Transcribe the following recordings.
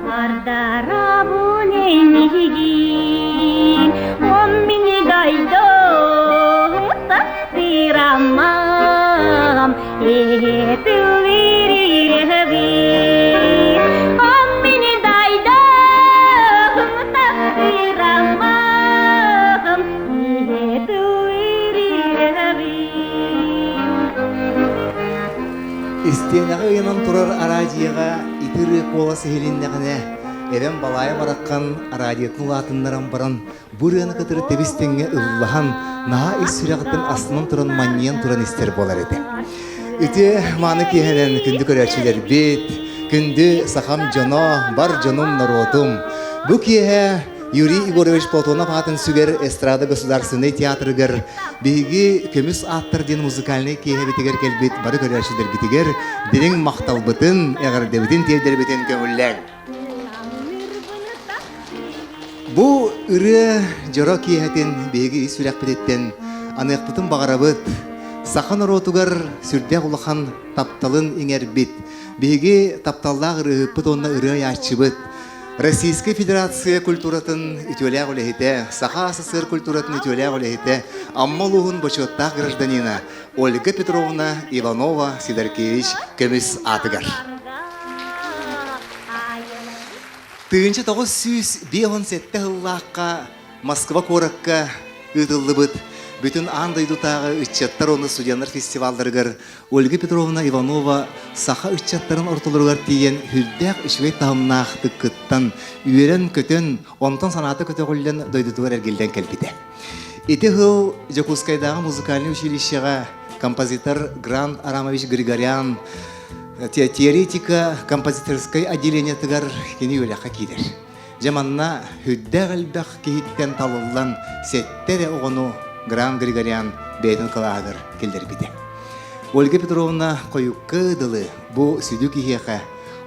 Ardarabunenigin Ommini gaidom Tasiramam Ehetuvirirevi Ommini gaidom Tasiramam Ehetuvirirevi İsteyenleri yanan turar aracıya itiri kola sehilindekine Eren balaya barakkan radiyatın latınlaran baran buraya kadar tebistenge ıllahan naha is sürekten aslının turan manyen turan ister bolar edi. Üte manı kihenen kündü körerçiler bit, kündü saham jano, bar canım narodum. Bu kihe Yuri Igorovich Platonov atın süger estrada государственный театрыгар биги көмүс аттар ден музыкальный киhe битигер келбит бары көрерчилер битигер дирең макталбытын эгердебитин тевдербитин көңүллер. Bu ırı joro kihetin begi sürak bitetten anıqpıtın bağarabıt sahan rotugar sürdek ulahan taptalın inger bit begi taptallaq ırıpıt onna ırı yaşçıbıt Российская Федерация культуратын итөләг үлехите, Саха СССР культуратын итөләг үлехите, аммалуғын бочоттақ гражданина Ольга Петровна Иванова Сидоркевич көміс атыгар. Тыынчы 917 жыллаққа Москва коракка үтілді бұд. Бүтін андайдутағы үтчаттар оны студенттар фестивалдарығар Ольга Петровна Иванова саха үтчаттарын ортылырығар тиен хүрдәк үшвей тағымнақ тұққыттан үйерен көтен онтан санаты көте қолден дойдутығар әргелден кәлбіде. Эти жыл Жакускайдағы музыкальный училищеға композитор Грант Арамович Григорян теоретика композиторской отделение тыгар кені өліққа кейдер. Жаманна хүрдәк әлбәқ кейттен талылан сеттере оғыну Гран Григорян бейтін қалағыр келдер биде. Ольга Петровна қойыққы дылы бұ сүді кейеқа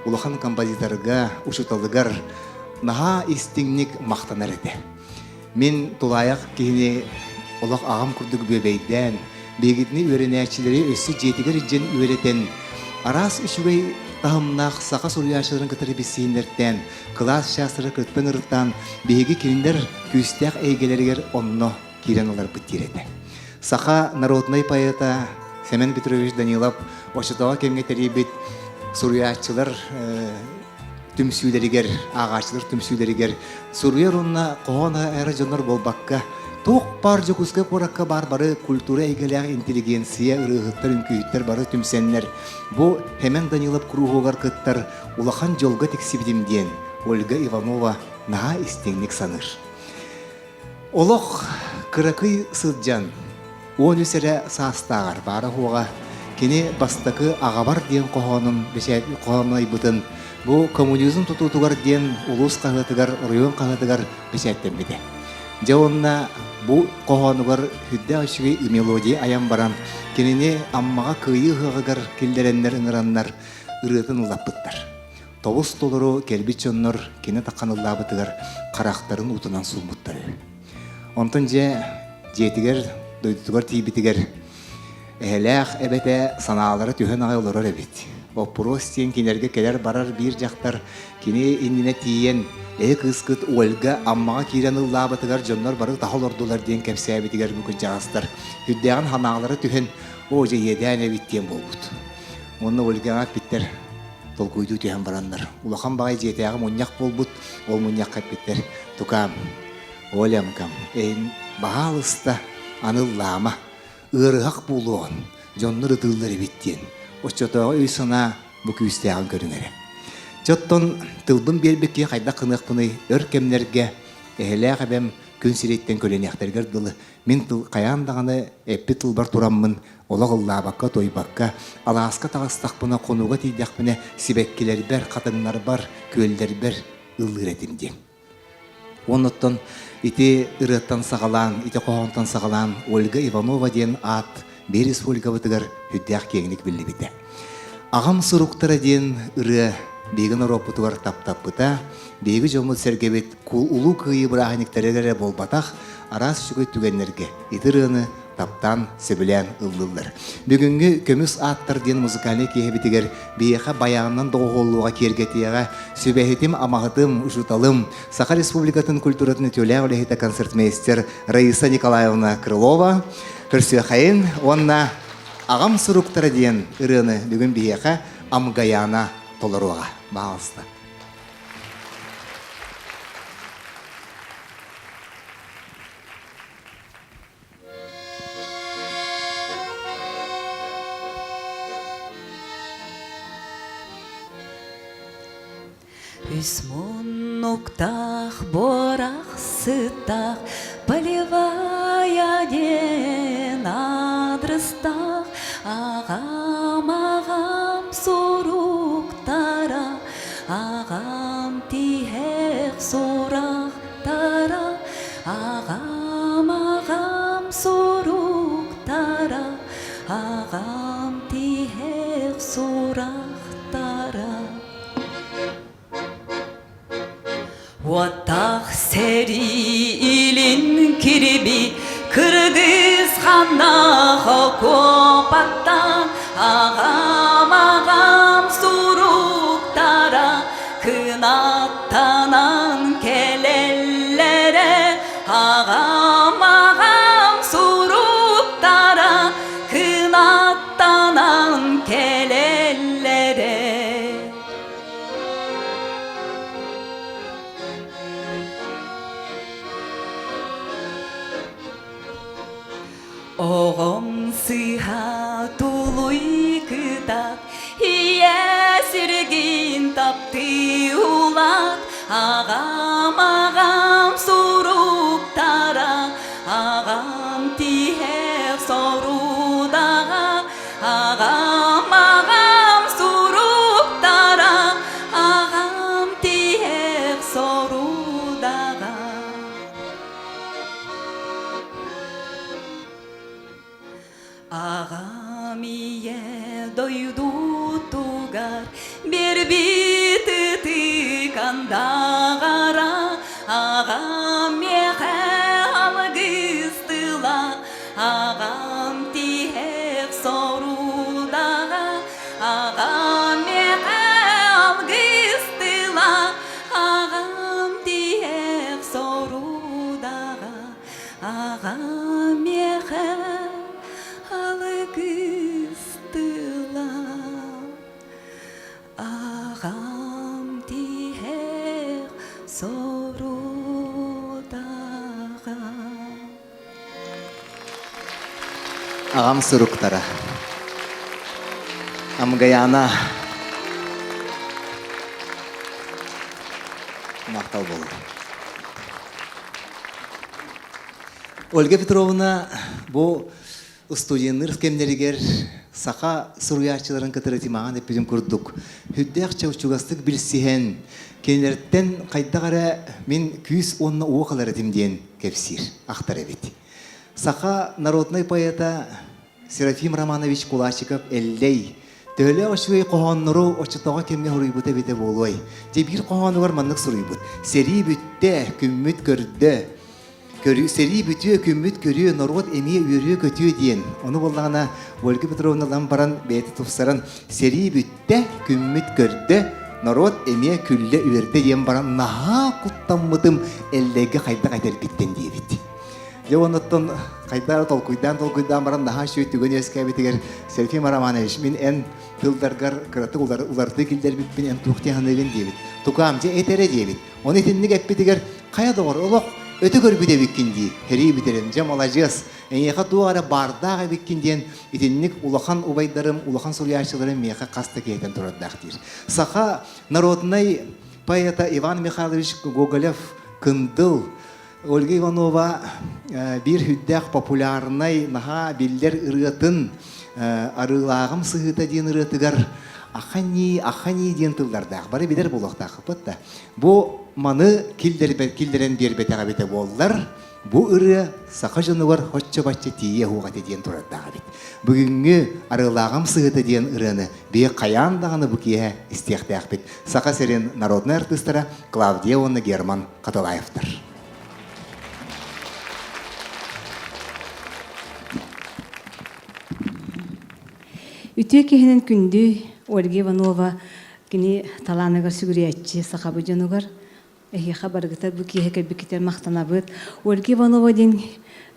ұлақан композиторға ұшыталығар наға истіңнік мақтанар еді. Мен тұлаяқ кейіне ұлақ ағам күрдік бөбейден, бегітіні өренәчілері өсі жетігер жен өретен, арас үшігей тағымнақ сақа сұрияшыларын кітірі бесейіндерден, класс шасыры күтпен ұрықтан, беги келіндер күстәқ әйгелергер онны кирен олар біттереді. Саха народный поэта Семен Петрович Данилов Ошытауа кемге теребет сурьячылар түмсүйлерігер, ағашылар түмсүйлерігер сурьер онна қоғана әрі жонар болбаққа тоқ бар жокускай пораққа бар-бары культура әйгелер интеллигенция ұрығыттар үнкүйіттер бары түмсенлер. Бұ Семен Данилов круғығар кыттар улахан жолға тексебдемден Ольга Иванова наға істеңнік саныр. Олық кыракый сылджан, он үсірі састағар бары хуға, кені бастақы ағабар ден қоғанын қоғанай бұтын, бұ коммунизм тұтутығар ден ұлыс қағытығар, район қағытығар бешәттен беді. Жауынна бұ қоғанығар хүдді ашығы мелодия аян баран, кеніне аммаға күйі ғығығар келдеренлер ұңыранлар ұрытын ұлаппыттар. Тоғыз толыру келбет жоннар кені таққанылабытығар қарақтарын ұтынан сұлмыттары. Онтын жетігер, дойдутығар тейбітігер. Әләқ әбәті саналары түйін ағайлырыр әбет. Опрос тен кенерге келер барар бір жақтар, кене еніне тейен, қысқыт Ольга аммаға кейрен ұллабытығар жонлар бары тағыл ордулар ден кәпсі әбетігер бүкін жағастар. Хүддеген ханағылары түйін, оже еден әбеттен болбұд. Оны Ольгаға біттер толкуйду түйін барандар. Улақан бағай жетеғым онняқ болбұд, ол мұнняқ қаппеттер. Тұқам. Олемкам, эйн бағалыста аныллама, ырғақ болуын, жонныр ұтылдары біттен. Очотоға өйсіна бүкүйістеғын көрінері. Жоттон тылбын бербекке қайда қынықпыны өркемлерге әхіләқ әбәм күн сиреттен көленяқтергер дылы. Мен қаяндағаны әппі тылбар тұраммын, олақ ұллабаққа, тойбаққа, аласқа тағыстақпына, қонуға тейдіқпіне себеккелер бәр, қатыңлар бар, көлдер бәр, ұлғыр әтімден. Онуттан ити ырыттан сағалан, ити қоғантан сағалан Ольга Иванова ден ат Берес Ольга бұтығар хүддәқ кеңінік білі біті. Ағам сұруқтары ден ыры бегін ұрап бұтығар таптап бұта, бегі жомыл сәргебет ұлу күйі бірағыніктәрелері болбатақ арас жүгөт түгенлерге итіріғыны таптан сөбілен ыллылар. Бүгінгі көміс аттыр ден музыкальный кейбетігер бейеқа баянынан доғолуға кергетеға сөбәхетім амағытым ұжуталым Саха Республикатын культуратын төлі олехеті концертмейстер Раиса Николаевна Крылова көрсі қайын, онна ағам сұруқтары ден ұрыны бүгін бейеқа амгаяна толыруға бағалысты. Үсмуннуктах борах сытах, полевая ден адрыстах, ағам суруктара, ағам тихек сурақтара, ағам суруктара, ағам тихек сурақтара. Ваттах сери илин кириби Кыргыз ханна хокопаттан ағам суруктара кынаттанан келеллере ағам суруктара кынаттанан келеллере. Оғым сыға тулуй кытат, ие сіргін тапты улат, ағам суруктара, ағам тихек сорудаға, ағам суруктара, ағам тихек сорудаға. Ағам ие дойду тугар, бір биті тықандағара, ағам еқе алғыстыла, ағам тихек сорудаға, ағам еқе алғыстыла, ағам тихек сорудаға, ағам еқе алгыстыла, ағам тихек сорудаға. Ағам сұруқтара амгаяна мақтал болды. Ольга Петровна бұл студияныр кемнерігер сақа сұруячыларын кітіретімаған еппеден көрдік. Хүддәқ чаучуғастық білсіген кенерттен қайдағара мен күйіс онына оғалар етімден кепсир ақтар әбет. Сақа народный поэта Серафим Романович Кулачиков әллей төлі ашуай қоғанныру очытаға кемге ғұрайбыт әбеті болуай. Дебір қоғанығар маннық сұруйбыт. Сері бүтті күмміт көрді. Сери бүтүө күммүт көрүө народ эмие үйрүө көтүө диен. Оны боллагана Ольга Петровналан баран бети туфсаран сери бүтте күммүт көрдө народ эмие күлле үйрдө диен баран наха куттаммытым эллеге кайда кайтер биттен диебит. Жоноттон кайда толкуйдан баран наха шөйтүгөн эскебитигер Серафим Романович мен эн тылдаргар кыраты уларды килдер биппин эн тухтяханыбен диебит. Тукам же этере диебит. Оны тинник эппитигер кая догор олок өтө көрбүдө биккинди, хери битерем, жамалажыз. Эйеха туара бардага биккинден итинник улахан убайдарым, улахан сурьячыларым меха каста кейтен тураддактир. Саха народный поэта Иван Михайлович Гоголев кындыл Ольга Иванова бир хүддәк популярный наха билдер ырытын арылагым сыгыта ден ырытыгар ахани ден тылдардақ. Бары бидер болуқтақ. Бу маны килдерен бербетеға бете болдар. Бу ыры сақа жынуар хотча-батча тие хуғаты ден тураддағы бет. Бүгінгі арылагым сыгыта ден ырыны бе қаяндағаны бұкие істеқтақ бет. Сақа серен народный артыстара Клавдия Онна Герман Қаталаевтар. Үтө кехинен күндү Ольга Иванова кини таланыгар сүгүрәтчи сахабы жанугар. Эхи хабаргыта бу киһе бикитер мактанабыт. Ольга Иванова ден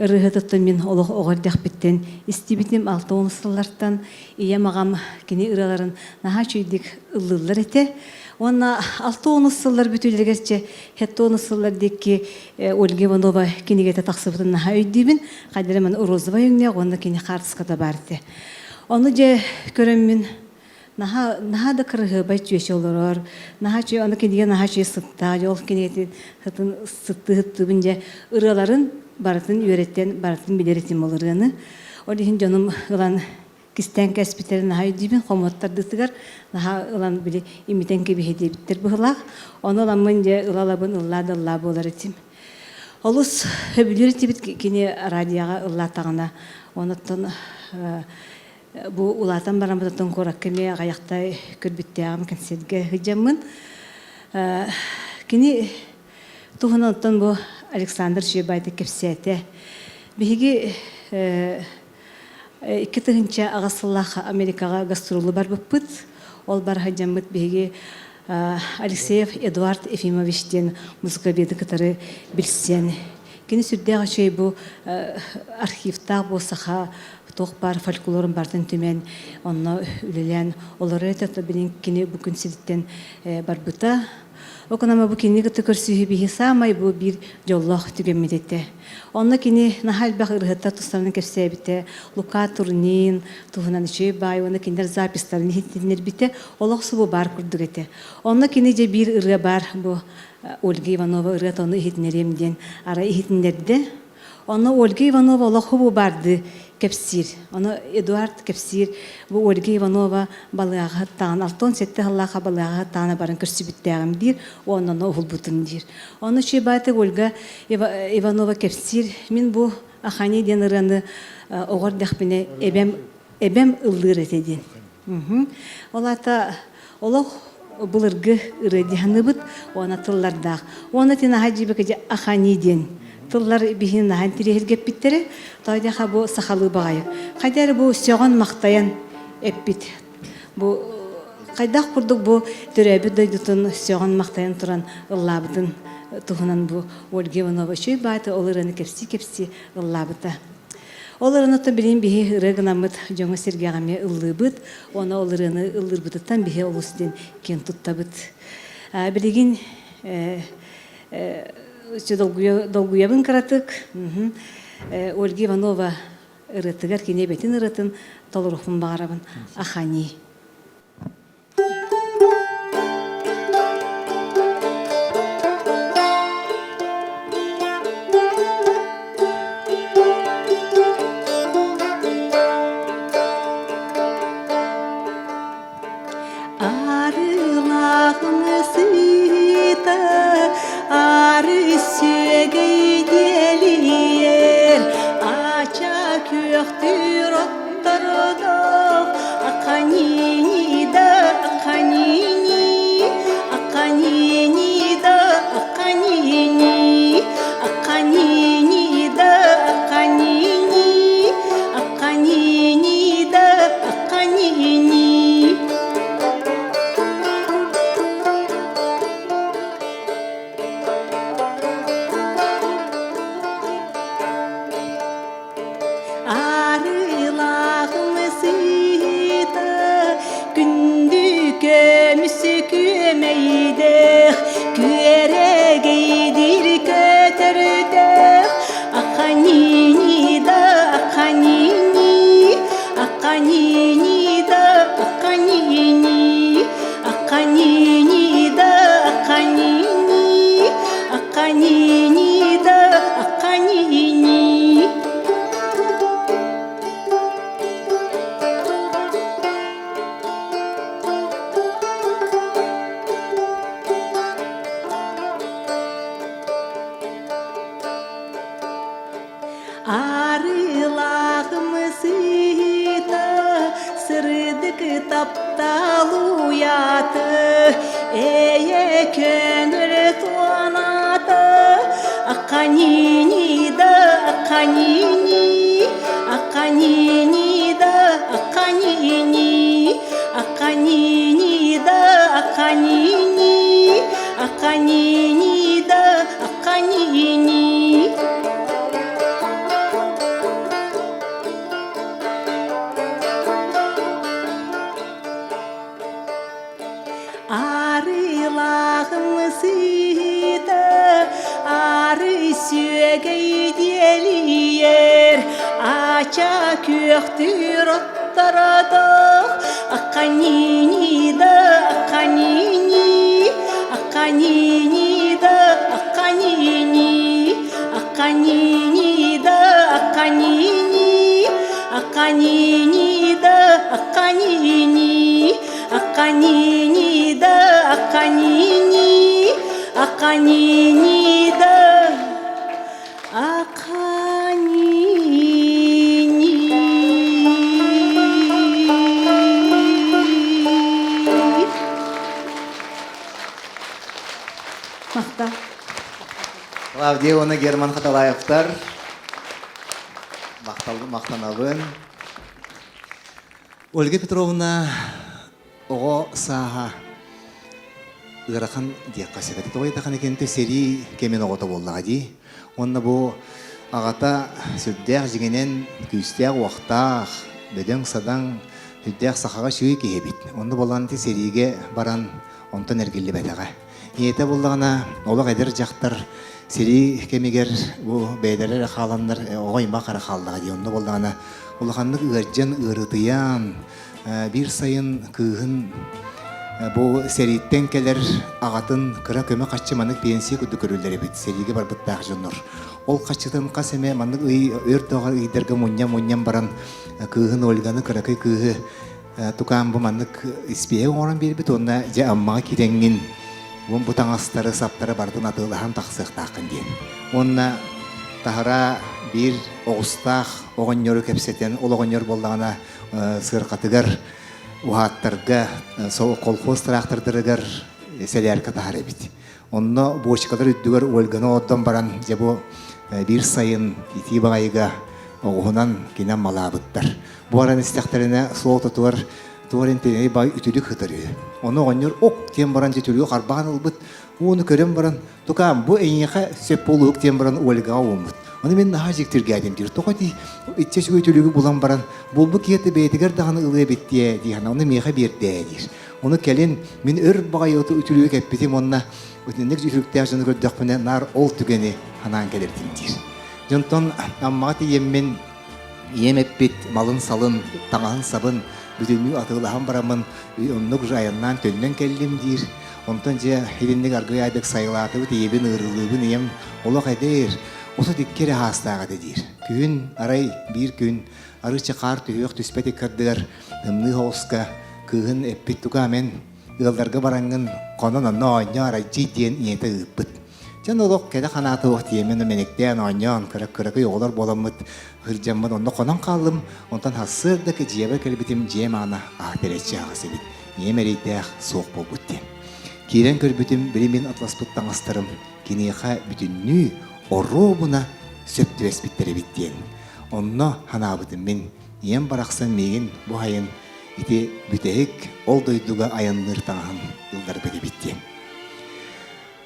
ырыһытыттан мен олох оҕордах биттен истибитим 6 сыллартан ия магам кини ыраларын наха чүйдик ыллылар эте. Онна 6 сыллар бүтүлергерче хетто сыллар декки Ольга Иванова кинигете таксыбытын наха өйдүбүн. Кадере мен Урозова юңне онна кини картската барды. Оны же көрөммүн наха да кырыгы байчуэче олорор, наха чуй оны кенеген наха чуй сытта, жол кенегетін хытын сытты же ыраларын барытын үйреттен, барытын билеретим олырыны. Олихин жоным ылан кистен кәспитері наха үйдейбін, қоматтардытыгар, наха ылан білі имитен кебехеде биттер бұғылақ. Оны ыланмын же ылалабын ыллады болар етим. Олус хөбілер кене радияға ыллатағына, оныттан бу улатан барамытын кораккеме гаяктай көрбүттәгәм концертке хыҗамын. Кини туханаттан бу Александр Шебайты кепсәте. Биги 2-нче агасыллах Америкага гастролы бар буппыт. Ол бар хыҗамыт биги Алексеев Эдуард Ефимовичтен музыка беди кытары билсен. Кини сүрдәгә шей бу архивта болсаха тоқ бар фольклорын бартын төмен, онна үлелен олары әтәті білін кені бүкін сидіттен барбыта. Окынама бұл кені күті көрсүйі бейі самай бұл бір жоллақ түгенмедетті. Онна кені нахал бақ ұрғытта тұстарының кәпсі әбіті, Лука Турнин, тұғынан үшей бай, онна кендер запистарын хеттенер біті, олақсы бұл бар күрдік әті. Онна кені же бір ұрға бар бұл Ольга Иванова ұрғат оны хеттенеремден ара хеттенерді. Онна Ольга Иванова олақы бұл барды Кепсир. Оны Эдуард Кепсир, бу Ольга Иванова балыға таан, 6-7 халлаға балыға тааны барын көрсібіттәғім дир, онын оғыл бұтын дир. Оны шебайты Ольга Иванова Кепсир, мен бу ахани ден ұраны оғыр дәқпіне әбәм ұлдыр етеден. Олата олық бұлырғы ұры дегені бұд, оны тыллардақ. Оны тена хаджибі кәде ахани ден. Тыллар бихин нахан тирехилгеп биттері, тойдаха бу сахалы бағайық. Қайдары бу сөған мақтаян әппит. Қайдақ құрдық бу түрәбі дойдутын сөған мақтаян тұран ұллабытын тұғынан бу Ольга Иванова шөй байды олырыны кепси ұллабыта. Олырыны то білейін бихи ұрығынамыд жоңа сергеғаме ұллыбыт, оны олырыны ұллырбытыттан бихи олысыден кен тұттабыт. Білеген долгуябын каратык. Ольга Иванова ырытыгар кенебетін ырытын толырухын бағарабын ахани. Аканини, аканини да аканини, аканини да аканини. Arılağım sıydı, arı sögey deliyer, aça köktür ottaradı, akanini da akanini, akanini da akanini, akanini da akanini, akanini da akanini, akanini da akanini, akanini da akanini. Мақта. Клавдия оны Герман Хаталаевтар. Мақтанабын. Ольга Петровна оғы саға ұрақан диаққа секеті. Тоғай тақаны кенті сери кемен оғыта болдыға дей. Онна бұл ағата сүрдәқ жігенен күйістәқ уақтақ, бөдің садан сүрдәқ сақаға шүйі кейбет. Онна болғанты сериге баран онтан әргелі бәтіға. Ете болдығына олық әдір жақтар сери кемегер бұл бәйдәрі қаландар оғайма қара қалдыға дей. Онна болдығына олықанлық үрджен ұрытыян bir sayın kığın bu seritten keler ağatın kıra köme kaççı manık pensiye kudu körülleri bit. Serige bar bıttaq jonur. Ol kaççıdan kaseme manık ör toğar iderge munyam baran kığın olganı kırakay kığı tukan bu manık ispiye oran bir bit onna ja amma kirengin bu tangastarı saptara bardın atılahan taqsıq taqın diyen. Onna tahara bir oğustaq oğanyoru kepseten ol oğanyor boldağına сырқатыгар ухаттарга сол колхоз трактордырыгар селерка тахары бит. Онно бочкалар үддүгөр өлгөнө оттон баран жабу бир сайын ити багайга огунан кинен малабыттар. Бу аран истехтерине сол тотуар туарентене бай үтүлүк хытыры. Оны оннор ок тем баран жетүлүк арбаган ылбыт. Уну көрөм баран тукам бу эйнеха сеп болук тем баран өлга умут. Оны мен наха жектирге адем дир. Тоқати итчеш өйтөлүгү булан баран болбу киети бейтигер даганы ылы беттие дигана оны меха берде дир. Оны келин мен өр багай өтөлүгү кеппитим онна өтүнек жүлүктө жаны көрдөк менен нар ол түгени ханан келердим дир. Жонтон амматы еммен емеппит малын салын таңаһын сабын бүтүнү атылахан барамын оннук жайынан төннөн келдим дир. Онтон же хилинник аргыйдык сайлаты бит ебин ырылыбын ем олок эдер. Осы диккере хастаға дедир. Күн, арай бір күн, арычы қар түйек түспеті кірдігер, ұмны хоска, күн әппет тұқамен, ұлдарға бараңын, қонын онны ойны арай жидден иеті ұппыт. Жан олық кәді қанаты оқты емен өменектен ойнан, кірі оғылар боламыд, ғыржамын, онны қонан қалым, онтан хасырдық жебе кәлбітім жем ана ағдеретші ағасы бит. Емерейдәқ соқ бол бұттен. Керен көрбітім біремен атласпыттан астырым, кенеға бүтінні орробуна сөптүбес биттери биттиен. Онно ханабытым мен ем барақсан меген бу хайын ити бүтек ол дойдуга аянныр таңын ылдар беди биттиен.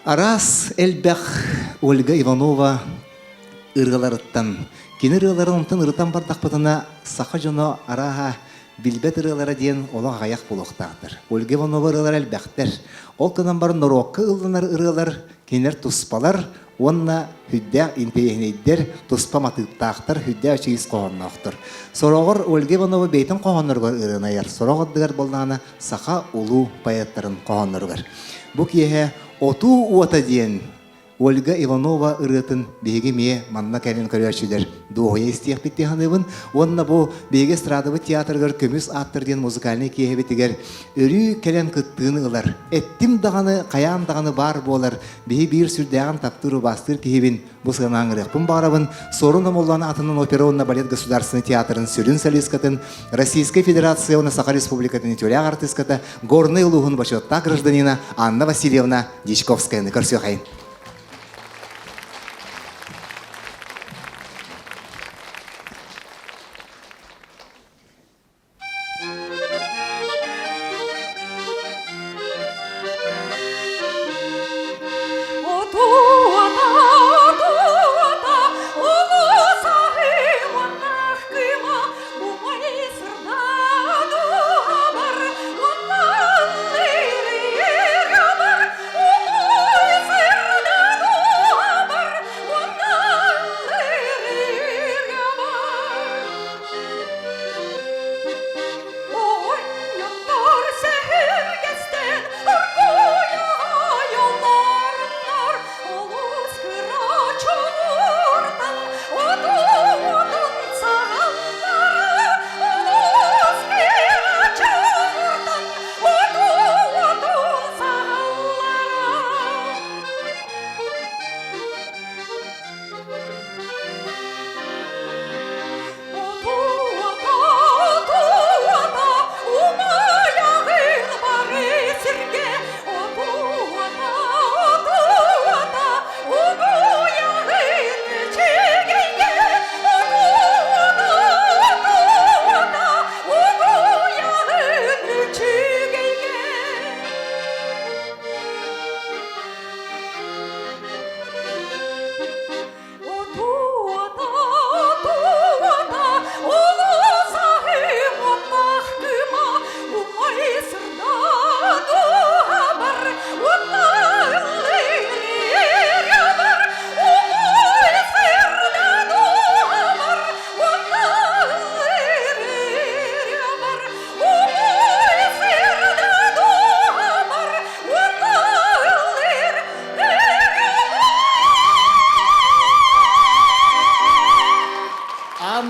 Арас элбэх Ольга Иванова ыргаларыттан. Кені ыргаларын онтан ырытан бардақпытына сақа жоно араға билбет ыргалара диен олың аяқ болуқтағдыр. Ольга Иванова ыргалар элбэхтер. Ол тынан бар норокка ылданар ыргалар, кенер туспалар, онна хүддә интейнейдер туспа матыптақтар хүддә чиис қоғаннақтыр. Сорогор Ольга Иванова бейтін қоғанырғар ырынайар. Сорогордығар болдағына сақа улу паяттарын қоғанырғар. Бұ кие оту уата дейін Ольга Иванова ырытын беге ме манна кәлін көрәшілер. Дуғыя істеқ біттіғаныбын. Онна бұл беге страдывы театрғар көміс аттыр дейін музыкальный кейбетігер. Үрі кәлін күттіғын ұлар. Әттім дағаны, қаян дағаны бар болар. Беге бір сүрдәғын таптыру бастыр кейбін бұсған аңырықпын барабын. Сорын омолланы атының оперонна балет государственный театрын сүрін солискатын, Российской Федерации, Саха Республикатын тюря артистката, горный луғын башотта гражданина Анна Васильевна Дичковская. Көрсеқайын.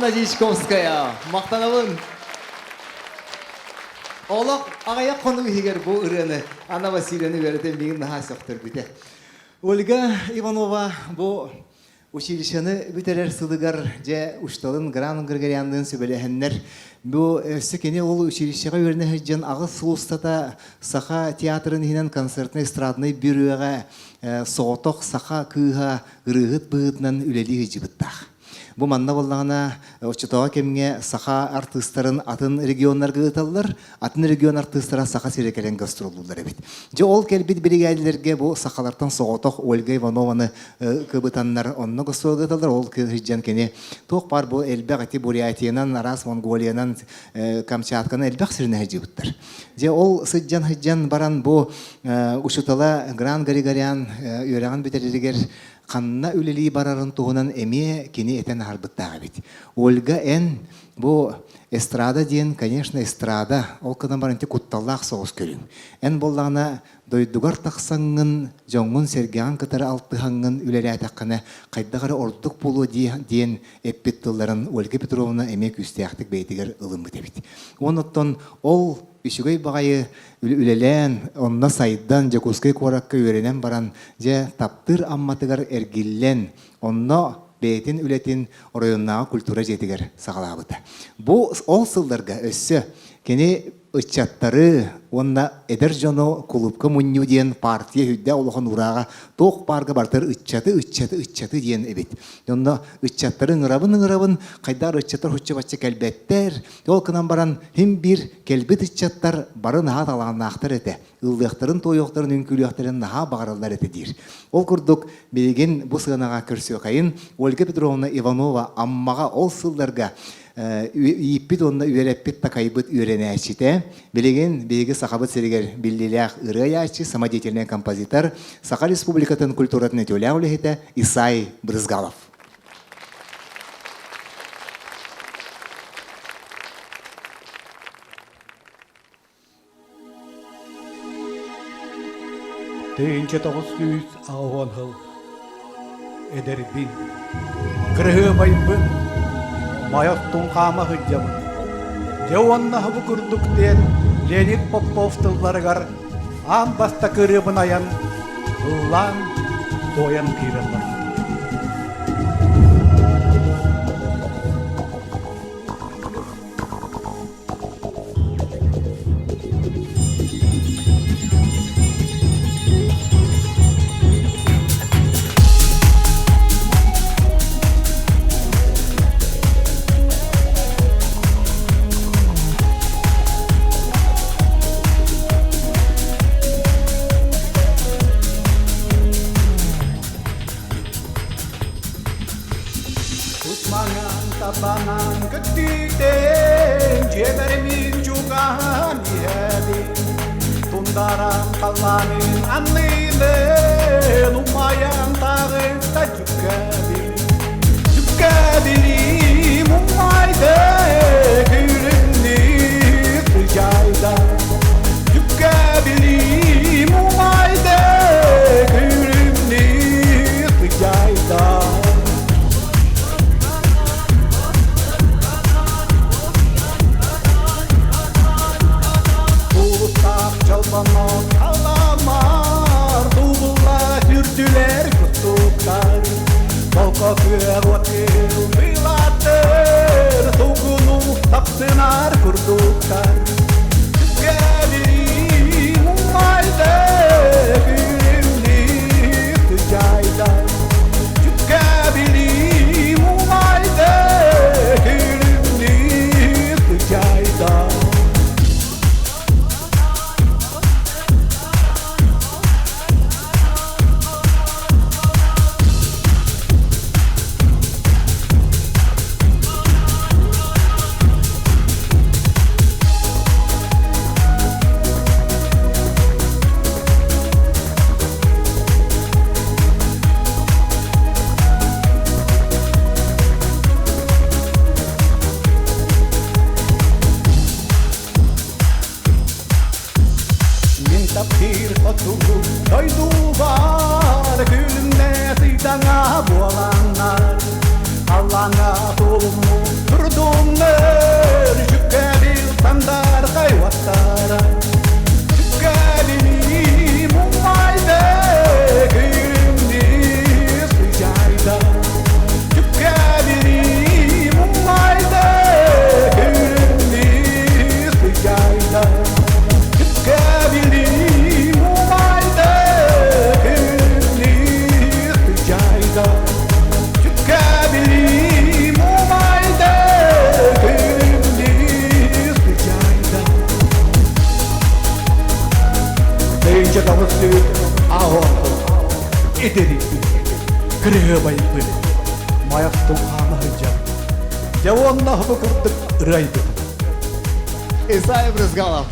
Анна Дичковская. Мақтанабын. Олақ ағая қону егер бұл үрені Анна Васильевна берден беген наға соқтыр бүте. Ольга Иванова бұл училищені бүтерер сылығар же ұшталын Гран Григорияндың сөбелехеннер. Бұл өссікене ол училищеға өріне жан ағыз сұлыстата сақа театрын хинен концертны эстрадны бүріға соғытық сақа күйға ғырығыт бұғытынан үлелі жібіттақ. Бұл манна болғана Очетоға кемге сақа артыстарын атын регионлар ғыталылар, атын регион артыстара сақа серекелен гастролулар әбет. Же ол келбет бригадилерге бұл сақалартан соғытық Ольга Иванованы көбітаннар онны гастрол ғыталылар, ол күйжен кене тоқ бар бұл әлбәқ әті Бурятиянан, Арас, Монголиянан, Камчатканы әлбәқ сіріне әжібіттір. Же ол сыджан баран бұл Ушутала Гран Григориян үйраған бітерлерігер қанна үлелі барарын туғынан әме кені әтен арбыттағы бет. Ольга ән бұл эстрада дейін, конечно, эстрада, ол қыдан барынте құтталлақ соғыз көрің. Ән болағына дойдуғар тақсаңын, жоңғын сергеған қытары алтығаңын үлелі әтаққаны қайдағары ордық болу дейін әппеттілерін Ольга Петровна әме күстияқтық бейтігер ылым бітебет. Оныттан ол Үшігей бағайы үлелен, онна сайдан жакускай қораққа өренен баран, же таптыр амматығар әргілен, онна бейтін үлетін орайыннаға культура жетігер сағалабыды. Бұл ол сылдарға өссі, кені ұчаттары, онна әдір жону клубка мұню дейін партия хүдді олығын ұраға тоқ барға бартыр ұчаты дейін әбет. Онна ұчаттары ыңырабын, қайдар ұчаттар хүтчі бачы кәлбеттер, ол кынан баран хем бір кәлбет ұчаттар барын наға талағын ақтыр әті. Үлдіқтарын, тойоқтарын, үнкіліқтарын наға бағаралар әті дейір. Ол күрдік береген бұл сығанаға көрсі қайын, Ольга Петровна Иванова аммаға ол сылдарға иппит онна үйереппит такайбыт үйренәчите. Билеген беги сахабыт серегер биллилях ырыячы самодеятельный композитор Саха Республикатын культуратын өтеуләулехите Исай Брызгалов. Тыынча 910 жыл эдербин кырыгы байбын майоттун кама хыджабын жауанна хабы күрдүк ден Леонид Попов тылларыгар ан баста кырыбын аян ыллан тоян кирылар. Tabanan ketiten jebermin juga dihadi tundaran kalamin anile lumayan tarik tak juga diri mumai deh kirini terjaya juga diri mumai deh kirini terjaya. Çalbanlar alamar Tuğla hürdüler kutuklar Balka kıya vakil bilattır Tuğunu taksınar kurduklar Tükelim umayda Gülümlik tücaylar Tükelim umayda Gülümlik tücaylar. ederi. Kırığı bayıpı. Mayastın hana hıcam. Javonna hıbı kırdık ıraydı. Исаев Рызгалов.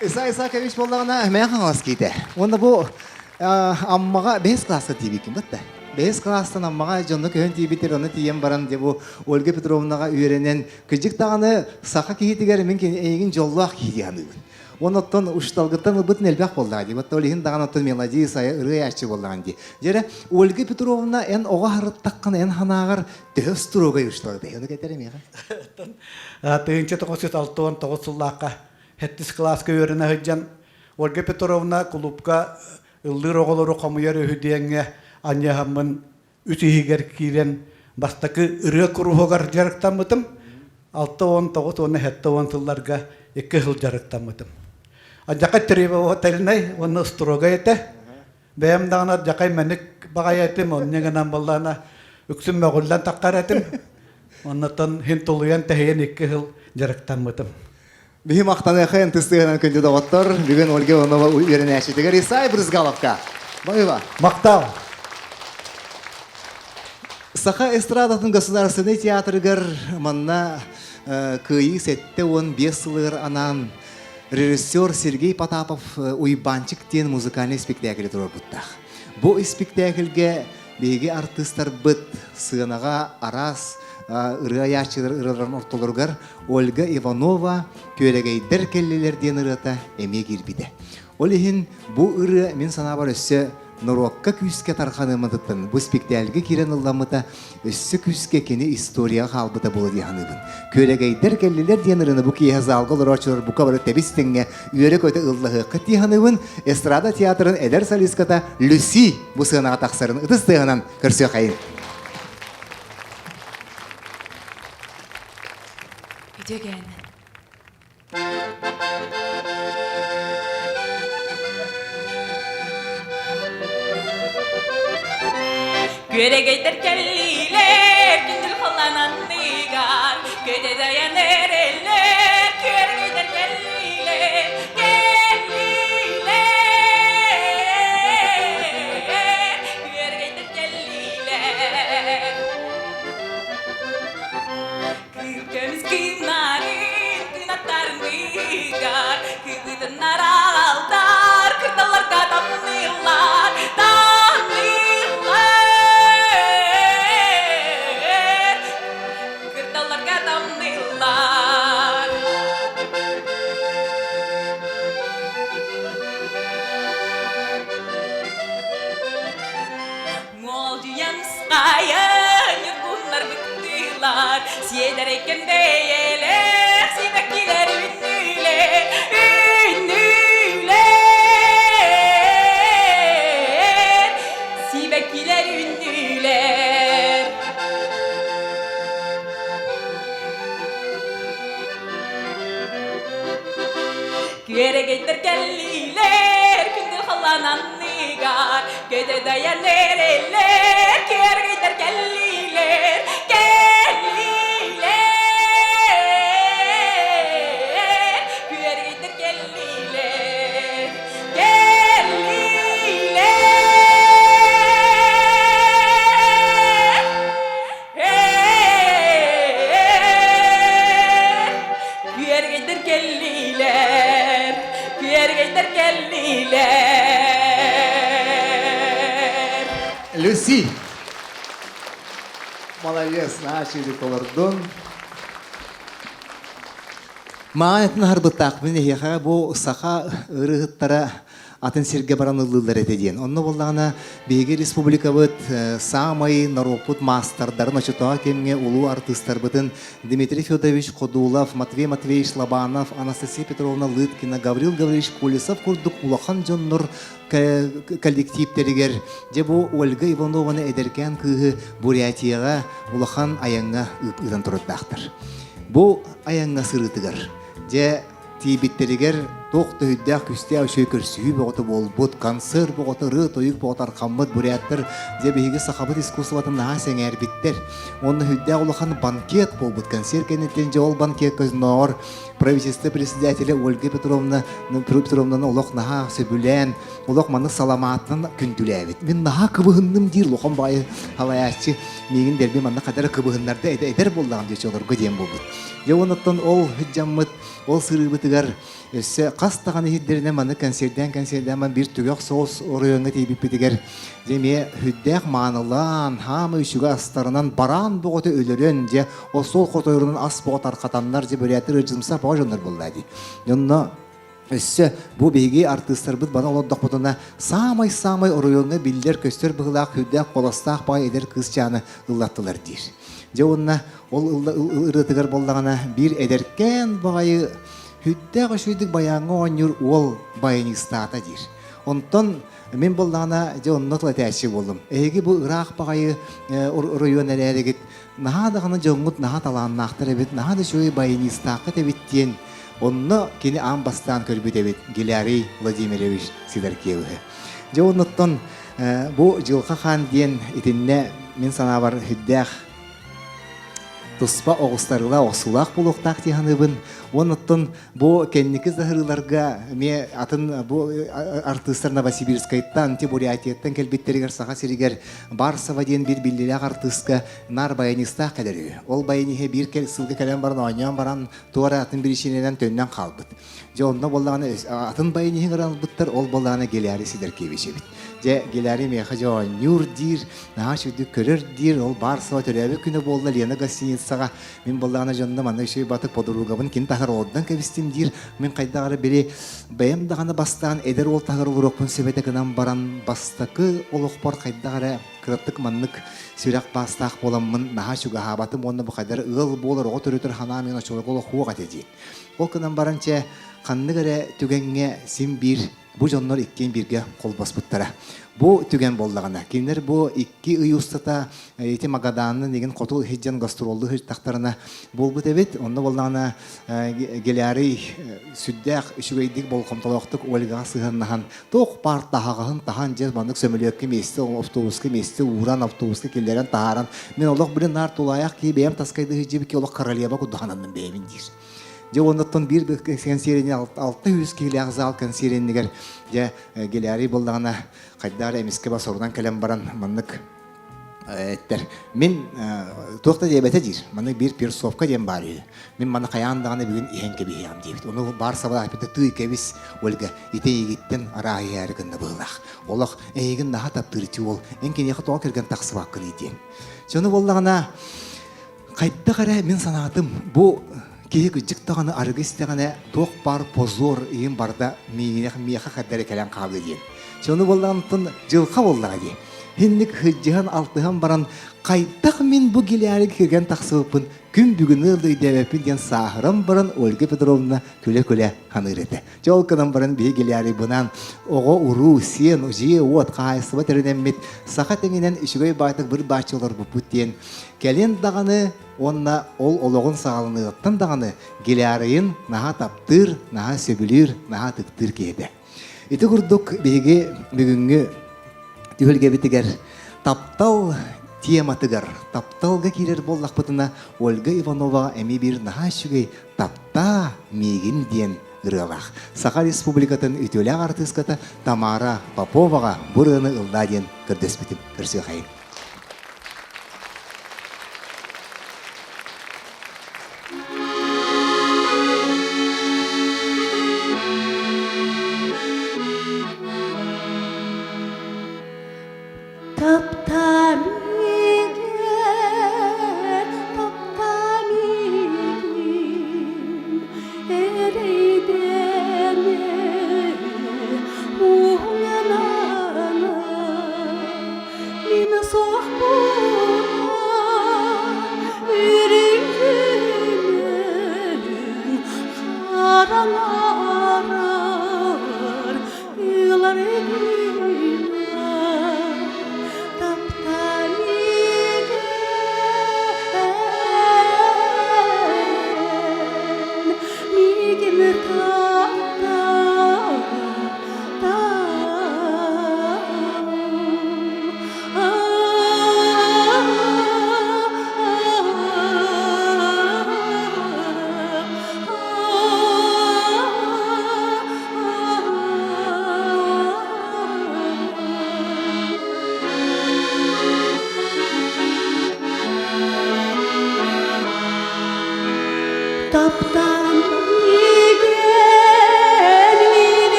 Исаевич боллагана мен хаңас кейде. Онда бу аммага 5 класста тийбикин битте. 5 класстан аммага жонну көн тийбитер оны тиен баран деп бу Ольга Петровнага үйренен кыжык таганы сака кийтигер мен эйгин жоллуак кийдияныбын. Оноттон ушталгыттан бытын элбак болду ди. Вот олихин даган мелодия сая ыры ачы боллаган ди. Жера Ольга Петровна эн ога харыттаккан эн ханагар дөс турогай ушталды. Оны кетерем я. Тыынча 906 суллакка хеттис класска үйренэ хыджан Ольга Петровна клубка ылдыр оголору камыяр өйдеңе аньяхамын үтигер кирен бастакы ыры курухогар жарыктамытым 6-19 оны хетте 10 сылларга 2 жыл жарыктамытым. Ажакай треба отелнай оны строга ете. Бэм дагана жакай меник багаятым оннегенан боллана үксүм мөгүлдан таккаратым. Оннотон хинтулуян тэйен 2 жыл жарыктамытым. Бихим ақтаны қайын түстігінен күнді доғыттыр. Бүгін Ольга Иванова үйеріне әшетігер Исаев Рызгаловқа. Байыва. Мақтау. Саха эстрадатын государственный театрыгар манна кыйы сетте 15 сылыр анан режиссер Сергей Потапов уйбанчик тен музыкальный спектакль тұрыр бұттақ. Бұл спектакльге беге артистар бұт сығынаға арас ырыаячылар ырыларын ортолыргар Ольга Иванова көрегейдер келлелерден ырыта эме кирбиде. Олихин бу ыры мен сана бар өссө Норокка күске тарханымыдытын. Бу спектакльге кирен ылламыта өссө күске кені история қалбыта болу дияханыбын. Көрегейдер келлелер ден ырыны бу кейе залғылыр очылыр бука бары тебістіңге үйерек өті ыллығы қыт дияханыбын. Эстрада театрын әдер солистката Люси бу сығынаға тақсарын ұтыстығынан көрсө қайын. Деген. Göregeyder kelliler, gündül halanan nigar, göde dayanır eller, göregeyder kelliler, göregeyder kelliler. Kırkemiz kınarin, kınatarın nigar, kıvıdınlar aldar, kırdalar kadamnılar, Sieder eken beyeler, sibekiler ünlüler, sibekiler ünlüler. Göregeyder kelliler, gündül halanan nigar, göde dayanır eller, göregeyder kelliler, Люси. Молодец, начали колордон. Маанатын харбыттақ мен ехаға бұл сақа ырығыттара атын серге баран ылылар етеден. Онны болағына бейге республика бұд самай наропут мастардарын очытуға кемге улу артистар бұдын Дмитрий Федорович Кодулов, Матвей Матвеевич Лобанов, Анастасия Петровна Лыткина, Гаврил Гаврилович Кулесов күрдік улахан жоннор коллективтерігер. Де бұл Ольга Иванованы әдеркен күйі Бурятияға улахан аяңға ұйдан тұрыттақтыр. Бұл аяңға сырытығыр. Де тибиттерігер Тоқты хүддәк күсте өшөй көрсүйі боғыты болбут, концерт боғыты рыт ойық боғыты арқаммыд буряттыр, дебеге сақабыт искусыватын наға сәңәр биттер. Оны хүддәк олыған банкет болбут, концерт кенеттен же ол банкет көзінор, правительство председателі Ольга Петровнаны олық наға сөбілән, олық маны саламатынан күнділәбет. Мен наға кыбығынным дейір, лоқын байы халаячы, меген дәрбе манна қадары кыбығынларды әдер болдаған деші олар көден болбут. Же оныттан ол хүджаммыд, ол сырыбытыгар, өсі қастаған ехиддеріне маны концерттен ман бір түгек соғыс орыйыңы тейбіп бітігер. Деме хүддәк манылан, хамы үшігі астарынан баран бұғыты өлірен, же о сол қотойырының ас бұғыт арқатанлар, же бөрәтір өджімса бұға жондар болды. Жонна өсі бұл бейге артыстар бұд бана оладдақ бұтына самай орыйыңы білдер көстер бұғылақ хүддәк қоластақ бай едер қыз чаны ұллаттылар дейір. Же онына ол ұрытығар болдағына бір әдеркен бағайы хүддәк үшүйдік баяңы оңыр ол байыныстата дейір. Онтон мен болдағына же оннатыл әтәші болдым. Әйгі бұл ұрақ бағайы ұрыйын әрәдігіт нағадағына жоңғыт наға таланын ақтыр әбет, нағады шөй байыныстақы тәбеттен онны кені аң бастан көрбет әбет Гелярий Владимирович Сидоркеві. Же оннаттан бұл жылқа қан ден етінне мен сана бар хүддәк Туспа оғыстарыла осулақ болуқтақ тияныбын. Оныттын бұл кәннекі зағырыларға ме атын бұл артыстар Новосибирскайттан, Бурятияттан кәлбеттерігер саға серігер Барсова ден бір білділік артыстқа нар баянистақ кәдірі. Ол баянихе бір сылғы кәлем барын ойнан баран туара атын бір ішінеден төннен қалбыт. Же онына болдағаны атын баянихе ғыран бұттыр, ол болдағаны Гелярий Сидоркевич бит. Же Гелярий меха же ойнюр дир, наға шүді көрір дир, ол Барсова төрәбі күні болды Лена гостиницаға. Мен болдағына жонында маңна үшей батық подыруғабын кен тағыр олдан кәбістім дир. Мен қайдағары бере бәйімдағаны бастаған әдер ол тағыр олырықпын сөбетігінен баран бастақы олықпар қайдағары кіраттық маннық сүйрақ бастақ боламын наға шүгі хабатым онына бұқайдар ұл болыр оғы түрітір хана мен ұшылық олық хуға теді. Ол күнен баранча қанны кәрі түгенге сен бір бұ жонлар иккен бірге қол баспыттара. Бұ түген болдағына. Кейінер бұ икки ұйыстата еті Магаданның деген қотыл хеджен гастролды тақтарына бол бұт әбет. Онны болдағына Гелярий сүддәқ үшігейдік бол қомталуқтық өліға сығыннаған. Тоқ бар тағағын таған жез бандық сөміліөкке месті, автобусқа месті, уран автобусқа келдерін тағаран. Мен олық бірін нар тулаяқ кей бәйім таскайды хеджебі ке олық қаралияба күддағананның бәйімін дейір. Же оннаттан бір консерені 600 келі ағзал консеренігер же Гелярий болдағына қайдары әмеске бас ордан кәлем баран маннық әттер. Мен тоқта дебәті дейір. Маны бір персовка дем бар еді. Мен маны қаяндағаны бүгін ең кәбі еғам дейбіт. Оны бар сабада әпеті тұй кәбіс өлгі ете егеттен арағы әрігінді бұғылақ. Олық әйігін наға таптырыты ол. Әнкен еқі тоға керген тақсы баққын еден. Соны болдағына қайтта қара мен санатым бұл кейік үджіктағаны арғыстағаны тоқ бар позор ең барда мейіға қаддары кәлен қабылы дейін. Соны болдағынтын жылқа болдыға дейін. Хеннік хүджіған алтыған баран қайдақ мен бұл Гелярий керген тақсылыпын күн бүгіні ұлды дәвәпін ден сағырым баран Ольга Петровна күлі-күлі қаныр еті. Жол күнін баран бей Гелярий бұнан оғы ұру, сен, жие, от, қайсыба түрінеммет сақа тәңінен үшігөй байтық бір бачылар бұпыт ден. Кәлен дағаны онна ол олығын сағалыны ұттын дағаны Гелярийін наға таптыр, наға сөбілір, наға тықтыр кейді. Иті күрдік бейге бүгінгі түйілге бітігер таптал тематыгар. Тапталға керер боллақ бұтына Ольга Иванова әмі бір наға шүгей тапта мегін ден ұрылақ. Сақа республикатын үтілі артыската Тамара Поповаға бұрыны ұлда ден кірдес бітім кірсі қайын.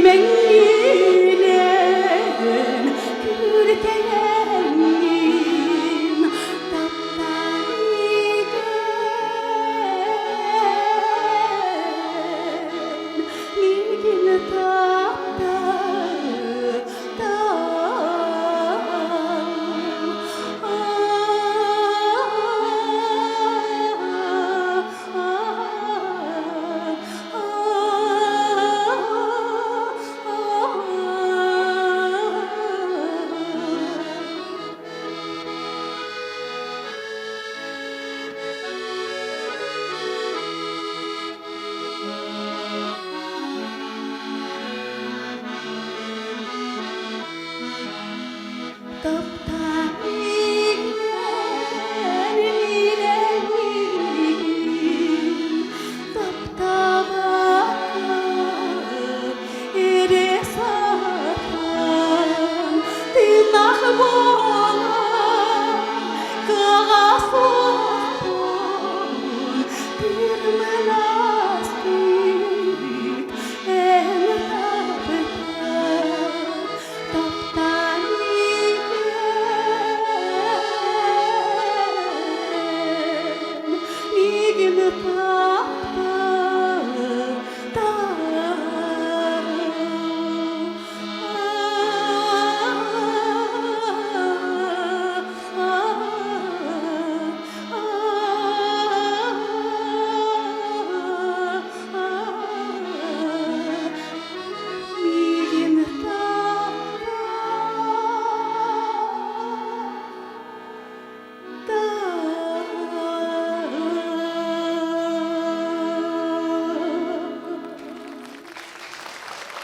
Меңнилен күртәгәннин таптан мигин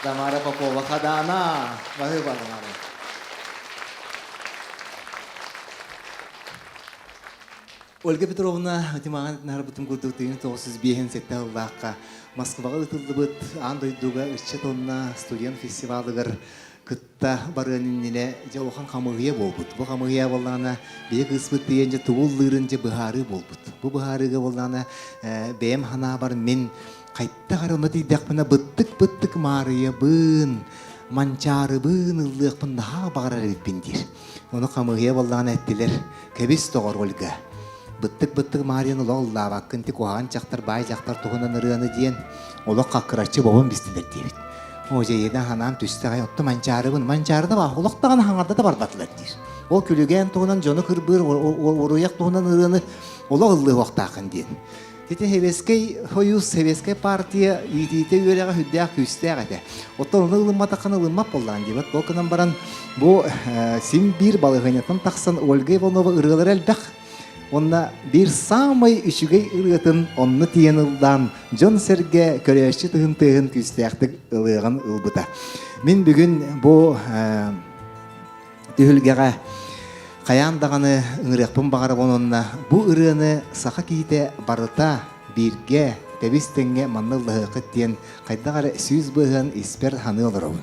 Тамара Попова Хадана. Спасибо, Тамара. Ольга Петровна, Тимаган нарбутум курдуктыгын 905 Аллахка Москвага ытылдыбыт андойдуга 3 тонна студент фестивалыгар кытта барынинне жаухан камыгыя болбут. Бу камыгыя боллана бек ыспыт дегенже тууллырын же быхары болбут. Бу быхарыга боллана бем хана бар мен кайтта карына тийдакпына быттык марыя бын манчары бын ылдыкпын daha багарар биппиндир. Оны камыгыя боллана эттилер. Кебис тогор Ольга. Быттык марияны лолла баккынты кухан чактар бай жактар тугунан ырыаны диен олок какырачы бобон бистилер дейбит. Оже едан ханам түстөгай отто манчарыбын манчарда ба олоктаган хаңарда да бардатылар дейир. Ол күлүген тугунан жону кырбыр оруяк тугунан ырыаны олок ыллы вактакын диен. Тете Хевескей Союз, Хевескей партия итите үйрәгә хүддәк күстәгәтә. Оттон ылымма таканы ылымма болдан дибет. Болкынан баран бу сим бир балыгынятын таксан Ольга Иванова ырылар әлбәк. Онна бир самый үчүгей ырытын онны тиен ылдан Джон Серге көрәшче тыгын күстәктик ылыгын ылбыта. Мин бүгүн бу түһүлгәгә Каян даганы ыңырыппын багарып онунна бу ырыны саха кийте барыта бирге тебистенге манныллыгы кыттен кайдагары сүз быгын испер ханы олорун.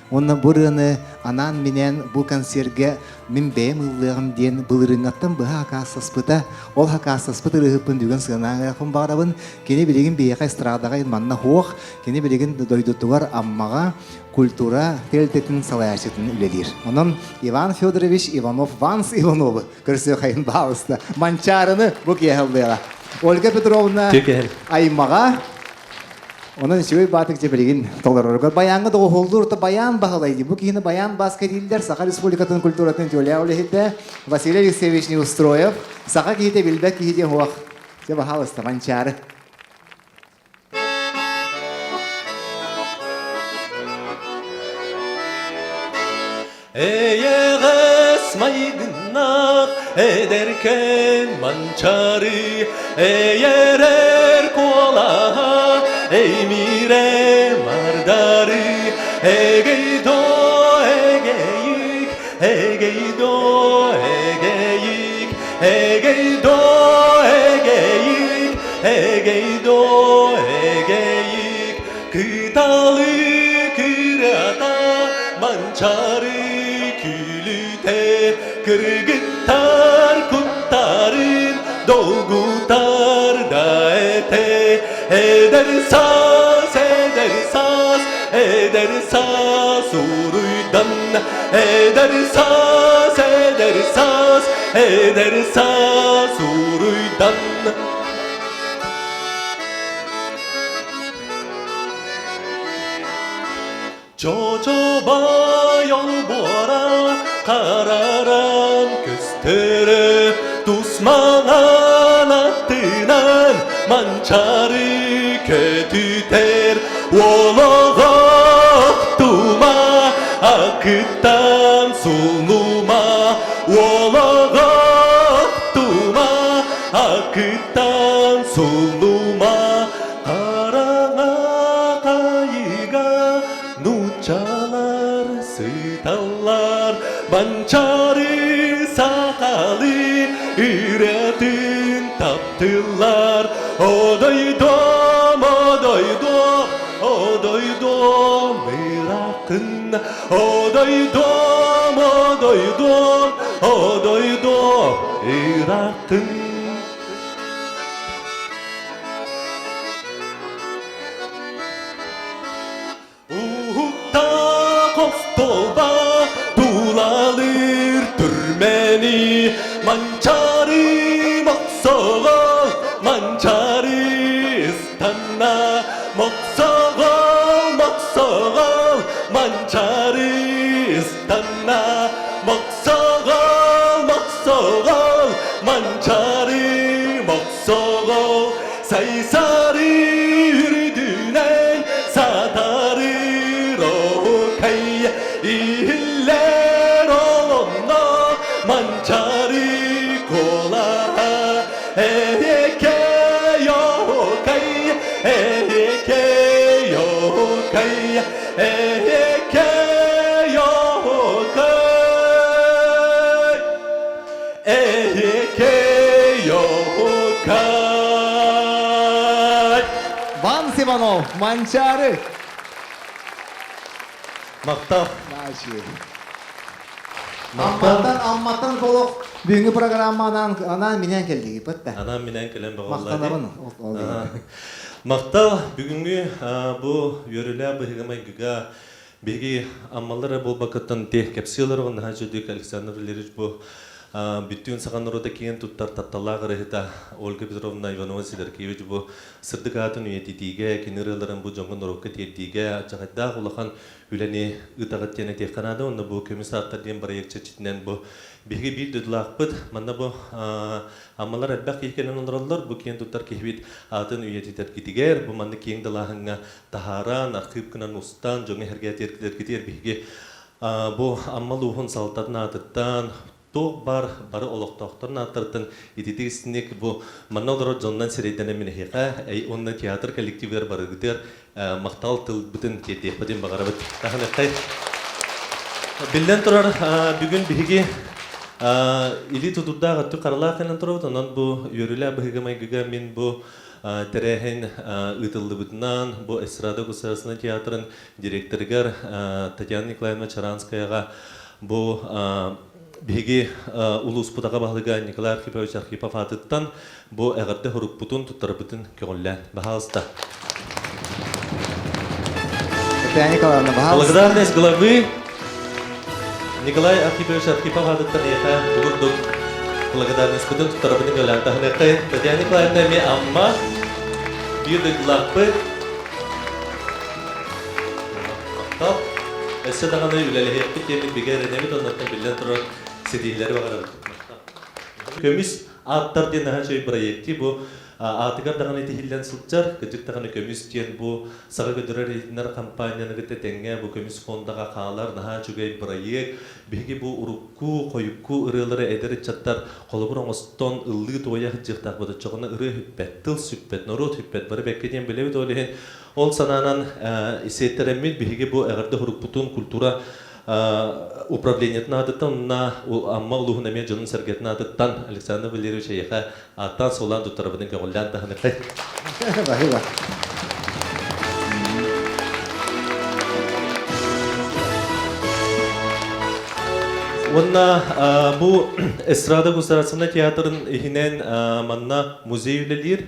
Онна бу ырыны анан менен бу концертге мин бем ыллыгым ден былырыңаттан быха акасыспыта ол акасыспыта ырыппын дүгөн сынааңырыппын багарабын кени билеген бияка эстрадага манна хуох кени билеген дойдутугар аммага культура телтетін салаяшытын үлелер. Онын Иван Федорович Иванов Ванс Ивановы көрсі қайын бағысты. Манчарыны бұл кеғылдыға. Ольга Петровна аймаға онын үшеуі батық жебелеген толар орға. Баянғы доғы қолды ұрты баян бағылайды. Бұл кейіні баян басқа дейілдер Саха Республикатын культуратын жолия олехетті Василий Алексеевич Неустроев. Саха кейте білбәк кейте хуақ. Жеба халысты манчары. Eyeğes maygınnak ederken mançarı eğerer kola eymire mardarı egeydo egeyik egeydo egeyik egeydo egeyik egeydo egeyik kıtalı kırata mançarı kırgıttar kuttarın dolgutar da ete eder saz eder saz uruydan eder saz eder saz eder saz uruydan Çocuğa yol boğara kararan göstere Dusmanan attınan mançarı kötüter Oloğak duma akıttan sulnuma Oloğak duma akıttan sulnuma Karana kayıga nuçalar sıtallar Mançarı sakalı üretin taptılar Odoydum, odoydum, odoydum Irak'ın Odoydum, odoydum, odoydum Irak'ın Uhud'da Kostova tulalır türmeni Mançarı moksoğol, mançarı istanna Moksoğol, moksoğol, mançarı istanna Moksoğol, moksoğol, mançarı moksoğol Saysarı yürüdünen satarı rohkay İhiller olunna mançarı kola Eheke yohkay, eheke yohkay Eheke yohkay Eheke yohkay Ван Сиванов, Манчары. Мактал Амматтан болук бүгүнкү программанан анан менен келдик, бетте. Анан менен келем Мактанабын. Мактал бүгүнгү бу йөрүлө быгымай гыга беги аммалары болбакыттан те кепсияларын хажыдык Александр Валерьевич бу Bütün sakanlarda kiyen tuttar tattalar hita Olga Petrovna Ivanova Siderkevich bu sırdıkatın üyetitige kiniraların bu jongun roket yetitige çakadda ulakan üleni ıtagat yene tehkanada onda bu komisarlar diyen barayek çeçitinden bu bigi bir düdlakpıt manna bu amalar elbak yekenen onlarlar bu kiyen tuttar kehvit atın üyetiler gitiger bu manna kiyen dalahanga taharan akıp kınan ustan jongu herget yerkiler gitir bigi bu ammaluhun saltatna atıttan Тоқ бар, бары олықтақтарын аттыртын ететігістінек бұл манналары жоннан серейден әмін хеқа, онна театр коллективер бары күтер мақтал тыл бүтін кетек бәден бағара бұд. Тағын әқтай. Білден тұрар бүгін бігі илі тұтудда ғатты қаралақ әнін тұрауд, онан бұл үйірілі бігі майгыға мен бұл тәрәхін ұтылды бұтынан, бұл эстрада Государственный театрын директоргар Татьяна Николаевна Чаранскаяға бұл Беги улус путаға бағлыға Николай Архипович Архипов атыттан бұл әғірді ғұрып бұтын тұттары бұтын көгіллән бағалысты. Благодарность главы Николай Архипович Архипов атыттан еқа бұғырдық благодарность бұтын тұттары бұтын көгіллән. Тағынеқы Татьяна Николаевна ме амма бүйірді ғылақпы мақтал Эссе дағаны үләлі темін бігер әнемет онлаттан білден тұрар сетейлері бағара көміс аттар ден аға жөй проекті бұл атығар дағаны етігілден сұлтжар күтік дағаны көміс ден бұл саға көдірер етінер компанияны күтті тәңе бұл көміс фондаға қалар наға жүгей проект беге бұл ұрықку қойықку ұрылары әдері чаттар қолы бұрын остон ұлы туая жықтақ бұды жоғына ұры хүппет, тыл сүппет, нұрот хүппет бары бәккеден білеуді олығын ол сананан сеттереммит беге бұл әғірді ұрықпутун культура управлениятын адыттан, амма ұлығын әмен жонын сәргетін адыттан Александр Валерьевич аяқа аттан солан тұттарабының көңілден тағынықтай. Онна бұл эстрада Государственный театрын ихинен манна музей үлелер.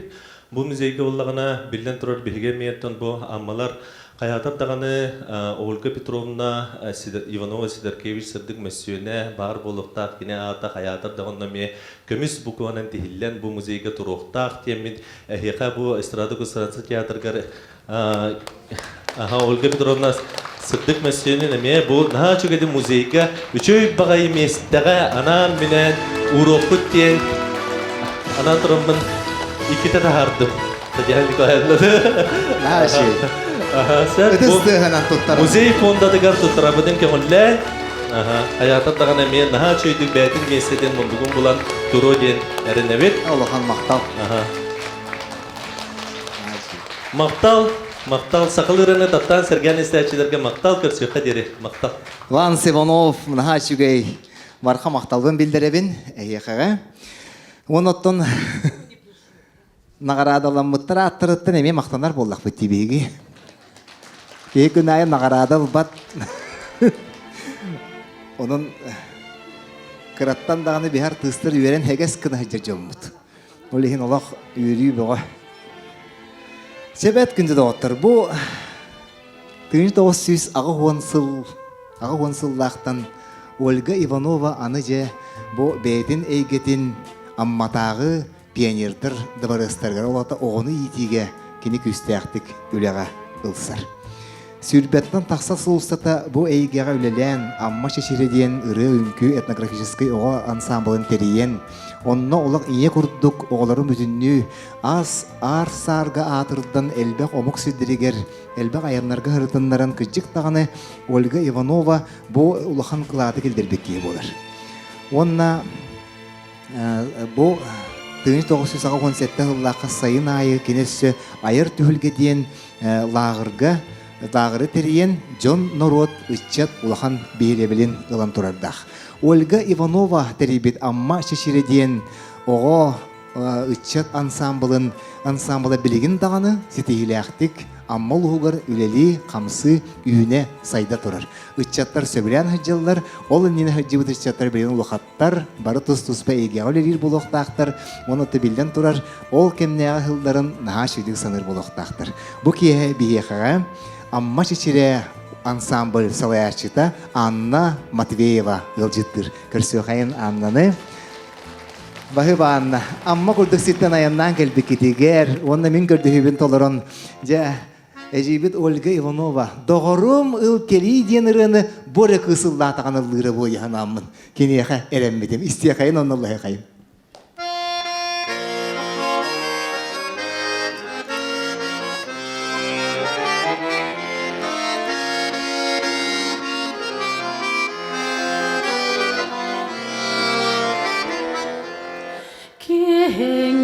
Бұл музейге олағына білден тұрар бігі мейттен бұл аммалар Каятап даганы Ольга Петровна Иванова Сидоркевич сырдык мессиөне бар болуктак кине ата каятап даганы ме көмүс букуанан тихиллен бу музейге туруктак темин эхека бу эстрада консервация театргар Ольга Петровна сырдык мессиөне ме бу начугеди музейге үчөй багай местеге анан менен урокут тен анан турамын иките тахардым. Татьяна Николаевна. Наши. Музей фондадыгар туттарабыдын кемолле. Хаятат дагана мен наха чөйдүк бәтин месседен бүгүн булан туру ден эренебет. Аллахан мактал. Мактал сакылырыны таттан серген истәчилерге мактал көрсөккө дере мактал. Ван Сиванов наха чүгей марха макталбын билдеребин. Эйхага. Оноттон наградалан мыттара аттырыттын эме мактанар боллак бу тибеги. Кекүн айын награда бат. Onun kırattan dağını bihar tыстыр үйерен хегес кына хыджа жоммут. Олихин олақ үйрүй бұға. Себет күнді да оттыр. Бұ 1900 ағы онсыллақтан Ольга Иванова аны же бұ бәйтін әйгетін амматағы пионердір дыбарыстарғар олата оғыны етіге кені күстәқтік үліға ұлсар. Сүрбеттен тақса сұлыстата бұ әйгеға үлелен, амма шешереден ұры үнкі этнографический оға ансамблын терейен. Онна олақ ие күрдік оғылары мүтінні аз ар сарға атырдан әлбәқ омық сүддерігер, әлбәқ аянларға ғырытынларын күджік тағаны Ольга Иванова бұ ұлақан қылаты келдербекке болар. Онна бұ 1917 жыллаққа сайын айы кенесі айыр түхілге дейін Дағыры терейен Джон Норот үтчет улахан бейребелін ғылан тұрардақ. Ольга Иванова терейбет амма шешереден оғы үтчет ансамблы білігін дағаны сетегіліяқтік амма ұлғығыр үлелі қамсы үйіне сайда тұрар. Үтчеттар сөбілен хыджалар, ол нені хыджы бұд үтчеттар білген ұлғаттар, бары тұс-тұспа егеға өлерір болуқтақтар, оны түбілден тұрар, ол кемнеға хылдарын наға шүйдік саныр болуқтақтар. Бұл кие бейеқаға Амма шешере ансамбль салаячыта Анна Матвеева ылжыттыр. Көрсөқайын Аннаны. Бахыба Анна. Амма күрдік сеттен аяннан келбі кетегер. Онна мен көрдігібін толырын. Әжейбет Ольга Иванова. Доғырым ыл кели ден ұрыны бөрі қысылдатаған ұлғыры бойыған аммын. Кенеға әрәммедім. Истеқайын онны Аллахы қайын. Gelerin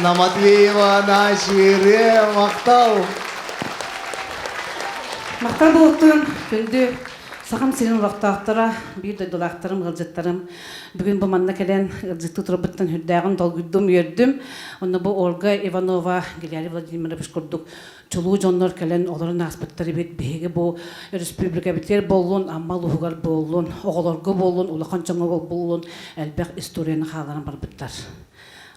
Анна Матвеева, Нашире, мақтау. Мақтар болуқтың күнді сағам сенің ұрақтақтара, бір дөйділақтарым, ғылжеттарым. Бүгін бұл манна кәлен ғылжетті тұрбыттың хүрдәғін долгүддім ердім. Оны бұл Ольга Иванова, Гелярий Владимирович көрдік. Чулу жоннор кәлен оларын аспыттары бет бейгі бұл республика бітер болуын, аммал ұғығар болуын, оғыларғы болуын, ұлақан жоңы болуын, әлбәқ историяны қаларын бар бұттар.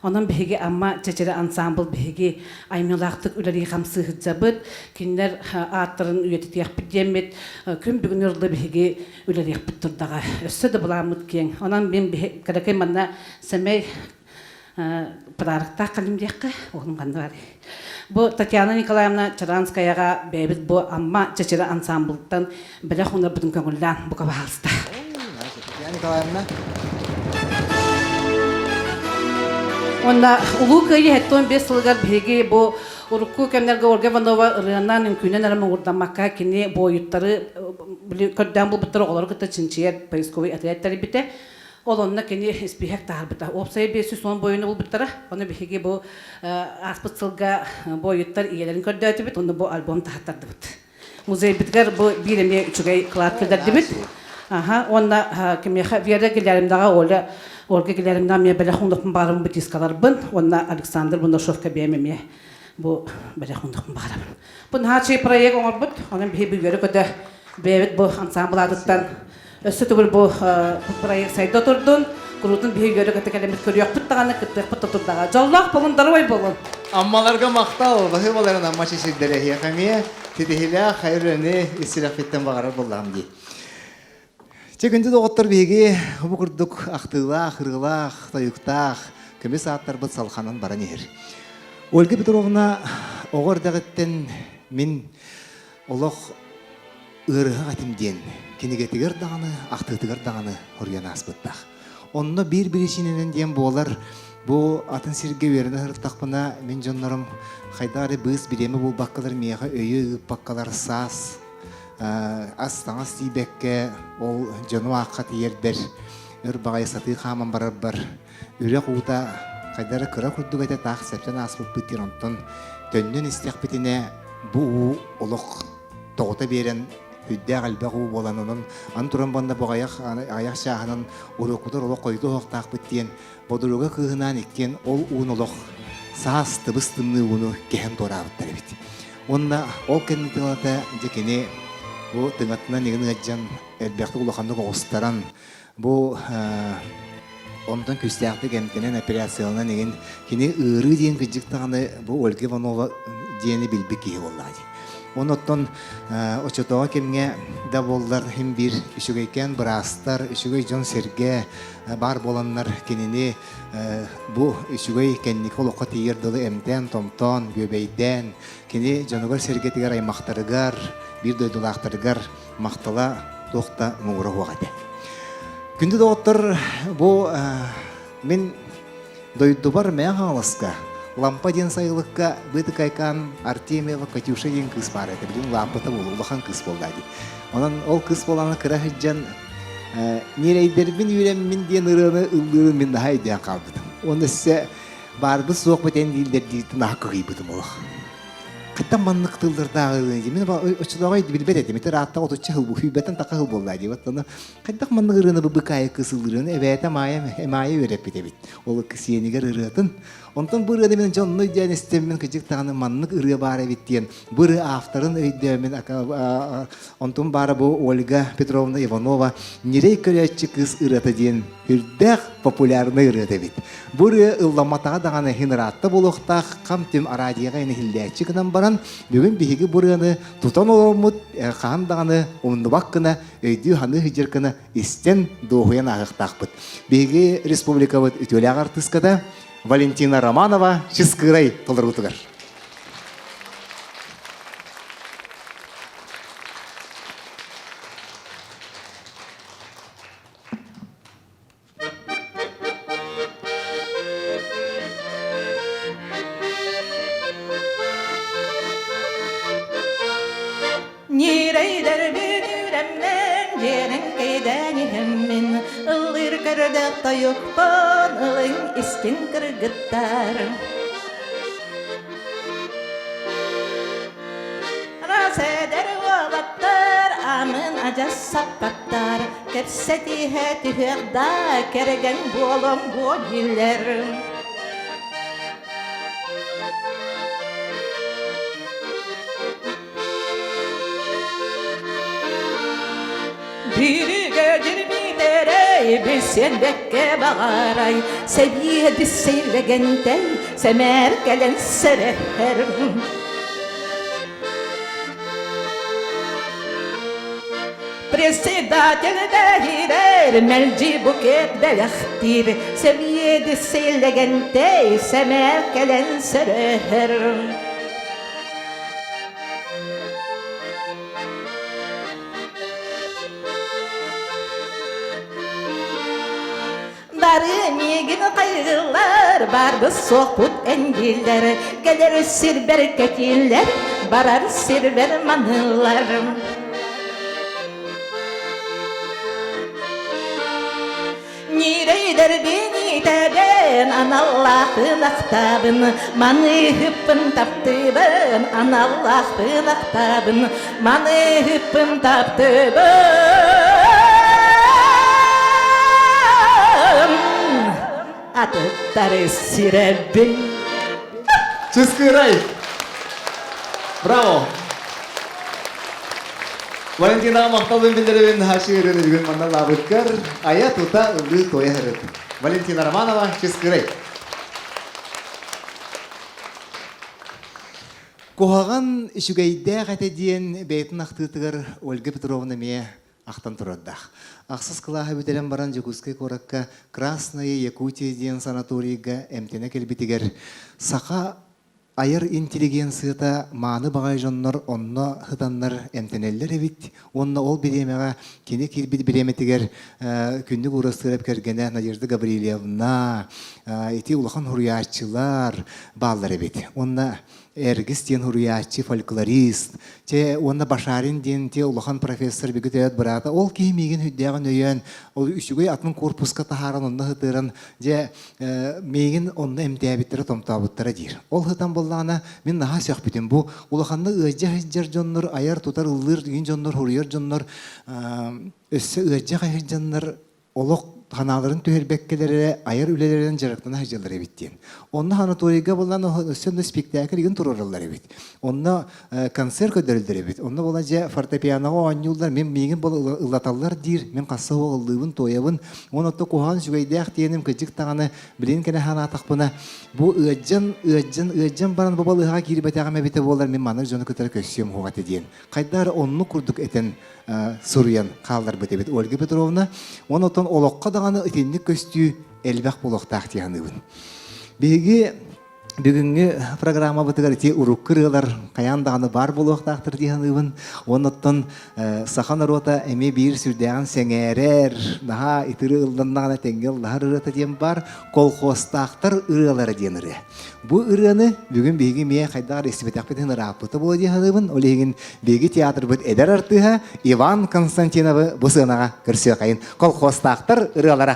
Onun bihigi amma çeçere ansambl bihigi aymilaqtık üleri xamsı hıcabıd. Kinler atların üyeti tiyakbid yemet. Kün bugün ırlı bihigi üleri yakbid turdağa. Össü de bulamıd ken. Onun ben bihigi karakay manna semey pıdarıqta kalim diyakka. Oğlum kandı var. Bu Tatyana Nikolayevna Çaranskayaga bebid bu amma çeçere ansambldan bile onlar budun köngülden bu kabahalsta. Tatyana Nikolayevna. Onda ulu köyü hetton 5 yılgar biri bu urukku kemlerge Olga Ivanova ırığından mümkünen arama urdamakka kini boyutları kördän bu bitleri oğları kıta çinçiyer Pariskovi atletleri bite. Olonuna kini ispihek tahar bita. Opsayı 500 son boyunu bul bitleri. Onu bihigi bu aspıtsılga boyutlar iyelerin kördäti bit. Onu bu albüm tahattardı bit. Muzey bitger bu bir emeye üçügey kılaat kilderdi bit. Onda kimya viyada gilerimdağa oğla Olga gilerimden mi böyle hundukun barım bu diskalar bın. Onda Alexander bunda şofka biyememeye bu böyle hundukun barım. Bunun her şey proyek olur bud. Onun bir yörü kötü bevet bu ansambladıktan ösü tübül bu proyek sayda oturdun. Kurudun bir yörü kötü kelimet körüyor. Pıttağını kıttık pıttı turdağa. Jallak bulun darvay bulun. Ammalarga maqtau, bahi boların amma çeşitleri hiyakamiye. Titihila hayrını istirafetten bağırar bollağım diye. Çekindi doğutlar begi, bu kurduk aqtığlaq, hırgılaq, tayuqtaq, kömü saatlar bıt salxanan bara nehir. Olga Petrovna oğor dağıtten min oloq ırığı atim diyen, kenegetiger dağını, aqtığıtıger dağını horiyana asbıttaq. Onunla bir-birişinenen diyen boğalar, bu atın sirge verine hırıttaqpına min jonlarım xaydari bız biremi bu bakkalar miyağa öyü bakkalar sas, Astana Stibekke ol jonu aqat yerber ırbağay satı xaman barabbar ürek uta qaydara kıra kurduk ete taq septen asbık bitir onton tönnün istiq bitine bu oloq toğuta beren hüdde qalbaq u bolan onun anturan banda bu ayak şahının urukudur oloq koydu oq taq bittiyen boduruga kığınan ikken ol uun oloq sas tıbıs tımны unu kehen torabıttar ebit. Onna ol kennitilata jekene bu tıngatına negin gajjan elbekti ulaqandı qoğustaran bu ondan küstiyaqtı kentenen operasyonuna negin kini ırı diyen gıcık tağını bu Olga Ivanova diyeni bilbik iyi olladı. Onotton oçotoğa kemge da bollar hem bir işugayken brastar, işugay John Serge bar bolanlar kinini bu işugay kennik oloqa tiyirdalı emten, tomton, göbeyden kini Jonugar Serge tigar aymaqtarıgar bir doydulaqtarıgar maqtala toqta muğra hoğade. Күнді доғыттыр bu min doydubar мәң ağlaska lampa den sayılıkka bıtı kaykan Artemiyeva Katyusha den kız var edi. Bilin lampata bolu, ulağan kız boldu adi. Onun ol kız bolanı kıra hıccan nereyder min yüremin diyen ırığını ıllırın min daha ediyen kalbıdım. Onu size barbı soğuk biten değildir deytin hakkı gıybıdım olaq. Kıttan manlık tıldır dağılınca. Min açılağaydı bilbet edim. Eti rahatta otutça hıl bu hübbetten taka hıl boldu adi. Kıttan manlık ırığını bu bıkaya kısıldırığını evet emaya öğrep bit. Olu kısiyeniger ırığıtın. Ondan bu ırığı demin canlı ödüyen istemin kıcık tağını manlık ırığı bari bittiyen. Bu ırığı aftarın ödüyemin ondan bari bu Olga Petrovna Ivanova nereye köreyatçı kız ırığı diyen hürdek popülerni ırığı bit. Bu ırığı ıllamatağı dağını hinratta buluqtaq kam tüm aradiyağa yine hildiyatçı kınan baran bugün bihigi bu ırığını tutan olmut qağın dağını onu bakkına öydüğü hanı hıcırkını isten doğuyan ağıqtaq bit. Bihigi Respublika bit ütölü ağartıskada Валентина Романова, Чискырай, толыргутыгар. Nireyder bir yüremden yerin keydeni hemmin ılır kırdak da yok ban ılın iskin kırgıttar жас саппаттар кепсетиһе түһүрда кереген болом бодилерим Biriге jirbiderey bir sendekke bağaray Seviyedi seylegenden semer gelen sererim Председатель дәһирер мәлҗи букет бәләхтир Seviyedi seylegenden semer gelen sererim Bari migin kaygılar, bardı sohbut endiler Gelir sirber ketiller, barar sirber manılarım Nireyder beni teben, Allah'ın aktabın Manı hıppın taptıbın, Allah'ın aktabın Manı hıppın taptıbın Atıkları sirebin Ческырай! Браво! Валентина мақталын білдірімен хашы өрені бүгін маңнан лабыткар ая тута үлі тойы хырып. Валентина Романова, Ческырай! Кохаған үшігейді қәті дейін бәйтін ақтытығыр Ольга Петровна ме ақтан тұраддақ. Ақсыз қылаға бөтерен баран Жекускай коракка Красная Якутия дейін санаторийға әмтені келбетігер. Сақа айыр интеллигенцията маны бағай жоннор онно хытаннар әмтенеллер эбит. Онно ол биремеға кені келбет биреметігер күнді құрастырып кергені Надежда Габриэльевна, эти улахан хуруячылар баллар эбит. Онно Эргис ден хуруячы фольклорист, те онна Башарин ден те улахан профессор бігіт өйет барата. Ол кеймеген хүддеген өйен, ол үшігой атмын корпуска тахаран онна хытырын, де меген онна әмдәбіттері томтабыттары дейір. Ол хытан боллағына мен наға сөк бітім. Бұл улаханны өйджа хыджар жоннор, аяр тутар ұллыр деген жоннор, хуруяр жоннор, өссі өйджа хыджаннар олық Ханаларын түйербеккелері айыр үлелерін жарықтана хажалар ебіттен. Онна ханаторийға болан өссенді спектакль еген тұрорылар ебіт. Онна концерт көдірілдер ебіт. Онна болан жа фортепианаға оңюлдар, мен меген бол ылаталар дейір, мен қасы оғылдығын, тойабын. Оны отты қоған жүгейдәқ дейінім көджік тағаны білен кәне хана атақпына. Бұл өджан баран бабал ұға кирбетяғам әбеті болар, мен маныр жоны көтір көсем хоғаты дейін. Қайдар онны күрдік әтен Сурьян қалдар бөтебет Ольга Петровна, оны отын олыққа дағаны үтенлік көстүү әлбәқ болуқтақ тияғынығын. Беге бүгінгі программа бұтығар те ұрыққырылар қаяндағаны бар болуқтақтыр тияғынығын. Оны оттын сақан ұрота әме бір сүрдәғын сәңәрер, наға итірі ұлданнағына тәңгел лағар ұрыта дем бар, колхостақтар ұрылары денірі. Бұл ұрыны бүгін беге мие қайдағар естібетақпетін рапыты болу тияғынығын. Олеген беге театр бұд әдер артыға Иван Константиновы бұсығынаға көрсе қайын. Колхостақтар ұрылары.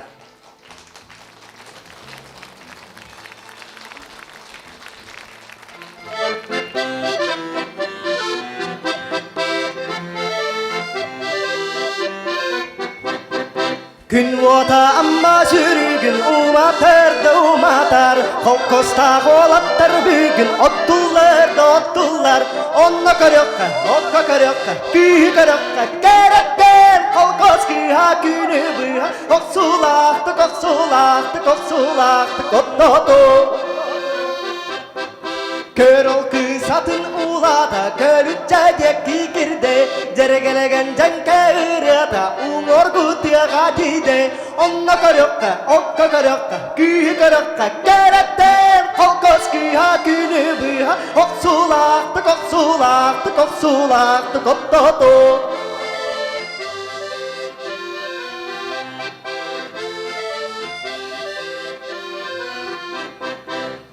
Gün vota amma sürgün umatar Kolkosta qolattar bugün ottular Onna karyoka Kühü karyoka Kerekten kolkoski ha günü bıha Koksulaktı kottoto Kör ol kısatın ulada Kölütçedek kikirde Ceregelegen canke ırıda Umorgutya gadide Onna karyoka Kühü karyoka Kerekten kolkoski ha günü bıha Koksulaktı kottoto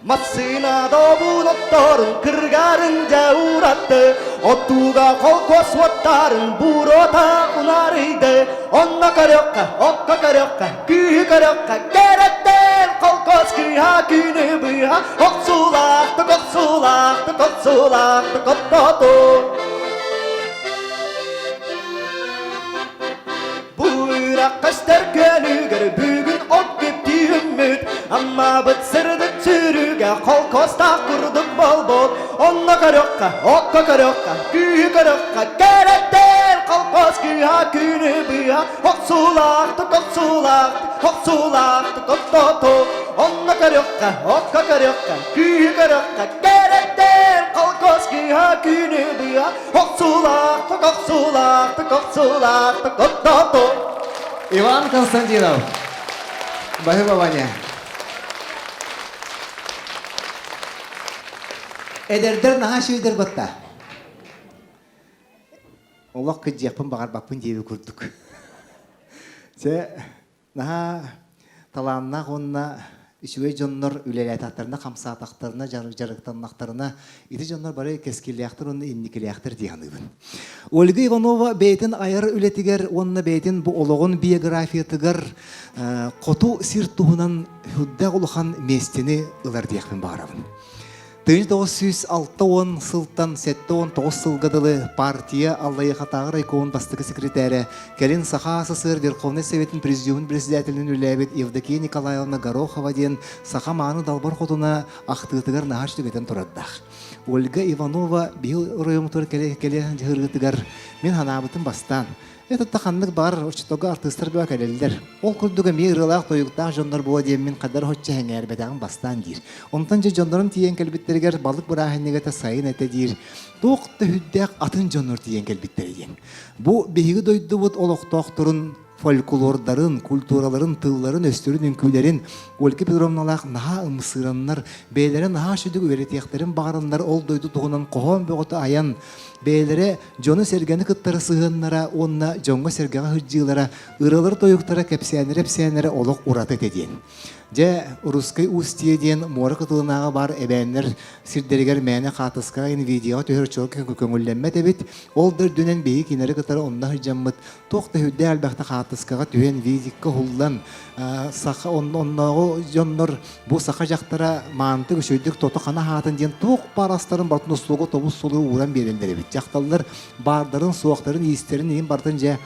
Masina dobun ottorun kırgarınca uğrattı Ottuga kolkos vattarın burota unarıydı Onna karyoka Kühü karyoka Kerekten kolkos kiha günü bıha Koksulaktı kottoto Ма бит сырды çürüge kolkosta kurduk bol bol Onna karokka, okka karokka, kühü karokka Geretler kolkos güha günü büya Hoksulaktı, hoksulaktı, tottoto Onna karokka, okka karokka, kühü karokka Geretler kolkos güha günü büya Hoksulaktı, tottoto Иван Константинов. Спасибо, Ваня. Эдердер наха шүйдер батта. Олақ кыджақпын бағар баппын дейбі күрдік. Наха таланна қонна үшуе жоннор үлелетақтарына, қамсатақтарына, жарықтаннақтарына иті жоннор бары кескелияқтыр, оны инникелияқтыр дейғанығын. Ольга Иванова бейтін айыр үлетігер, онына бейтін бұл олығын биографиятығыр қоту сир туғынан хүдді құлыған местені ұлар дейқпен бағарабын. 1906 сылтан 7-9 сылғадылы партия Аллайы қатағы райкоон бастығы секретәрі Кәлін Саха СССР Верховный Советін президиумын председателінің үләбет Евдокия Николаевна Горохова ден Саха маны далбар қотына ақтығытығар нағаш түгетін тұраддақ. Ольга Иванова бейіл райымтыр кәлі жығырғытығар мен ханабытын бастан. Это таханнык бар, учтога артистар бөа кәлелдер. Ол күрдігі мей ырылақ тойықтақ жондар бұға деймін қадар хотча әңәр бәдәғын бастан дейір. Онтан же жондарын тиен кәлбеттергер балық бұрағыннегеті сайын әті дейір. Тоқты хүддәқ атын жондар тиен кәлбеттері дейін. Бұ бейгі дойды бұд олықтақ тұрын фольклордарын, культураларын, тылларын, өстөрін, үнкүлерін, Ольга Петровналақ наға ымсыраннар, бейлері наға шүдік өретияқтарын бағарынлар ол дойды тұғынан қоғын бөғыты аян, бейлері жоны сергені қыттары сығынлара, онына жонға сергені хүджілара, ырылыр тойықтара кәпсиянері олық ұраты теден. Же русской устье ден моры қытылынаға бар әбәнлер сирдерігер мәне қатысқа ен видео төхір чолк көңілленмет әбет, ол бір дүнен бейі кенері қытары онына хүджаммыт, тоқты хүдде әлбәқті қатысқаға түйен видикка хуллан, сақа оннағы жоннор бұл сақа жақтара маңты көшөйдік тоты қана хатын ден тоқ парастарын бартын ұсылығы тобыз солығы уран берендер әбет. Жақталылар бардарын, суақтарын, иістерін ең бартын же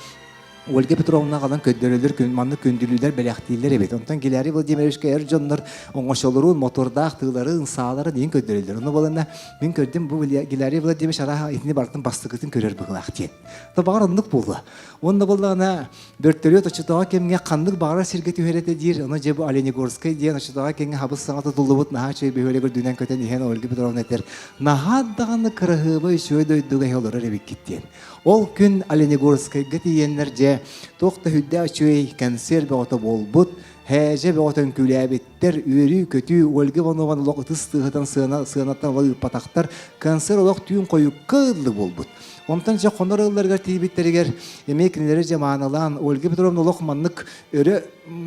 Ольга Петровна қалан көддөрөлөр, манны көндүлүлер беляқтилер эбет. Онтан Гиларий Владимировичка жоннор оңошолору, мотордақ, тыылары, ынсаалары дейін көддөрөлөр. Оны болында мен көрдім бұл Гиларий Владимирович араға етіне бартын бастықытын көрер бұғылақ тен. Бағар ондық болды. Онда болдағына бөрттөрі очытаға кемге қандық бағара сергеті өреті дейір. Оны жебі Оленегорскай дейін очытаға кемге хабыс саңаты тұлды бұд, наға чөй бөхөлегір дүнен көтен еген Ольга Петровна етер. Наға дағаны қырығыбы үшөй дөйдігі елоры ребек кеттен. Ол күн Оленегорскайға тиенлер же тоқта хүдді үшөй консер бәғыты болбұд, Хәже бәғытын күләбеттер, үйері көті Ольга Иванованы лоқ ұтыстығыдан сығанаттан олы патақтар консер олық түйін қойы қыдылы болбұд. Онтан же қонар ылларғар тейбеттерігер емекінелері жаманылан Ольга Петровна олық маннық өрі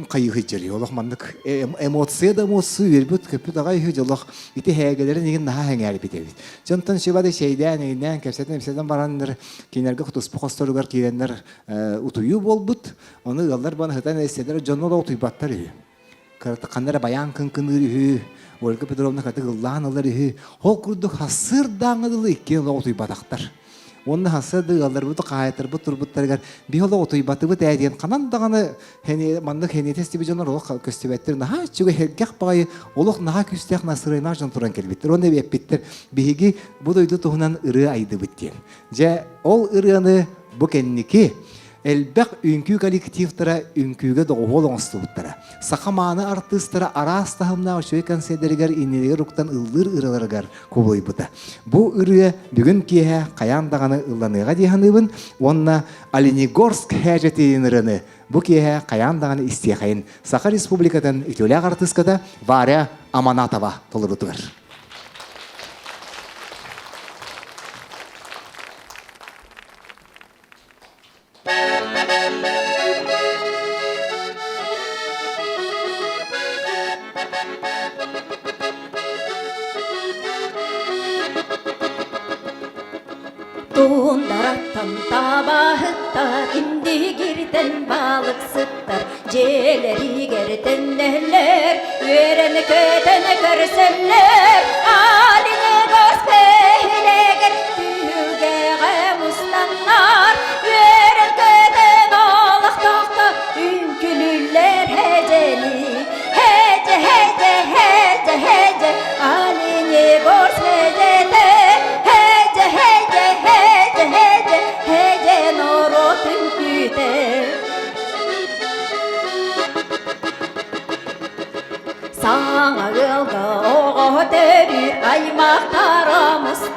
қайығы жері. Олық маннық эмоция да эмоция өрбіт көпіт ағай үйі олық ити хәгелері неген наға әңәр бетебет. Жонтан шебады шейден, егінен, кәпсетен баранлар кейнергі құтыспы қостарығар кейденлер ұтыю болбұд. Оны ғалдар баны ғытан әстедер жонны олық тұйбаттар үйі. Қандары баян күн-күнір үйі, Ольга Петровна қаты ғыллан алар үйі. Ол күрді қасыр даңыдылы еккен олық тұйбатақтар. Оны хасады алар бұты қайтыр бұт тұрбыттарғар бейолы отуй баты бұт әден қанан дағаны мандық хенетес дебі жонар олық көстебеттер наға чүгі хелгек бағайы олық наға күстек насырайна жон тұран келбеттер. Оны бәппеттер бейгі бұд ойды тұғынан ұры айды бұттен. Жа ол ұрыны бұ кәннеке Элбек үнкүү коллективтара үнкүүге доғол оңысты бұттара. Сақаманы артыстара арастағымна өшөй консердерігер инелегер ұқтан ұллыр ұрыларығар көбой бұта. Бұл ұры бүгін кейе қаяндағаны ұлланыға дейханыбын, онына Оленегорск хәжетейін ұрыны. Бұл кейе қаяндағаны истеқайын. Сақа республикадан үтөләк артыскада Варя Аманатова толыр ұтығыр. Туындараттан табахыттар, индигирден балык сыттар, желери гертеннелер, өрені көтені көрсенлер, алini көрспейлегер, түйгеге мұстаннар, өрен көтен олықтақты, үнкүлілер хәжели, хәже хәже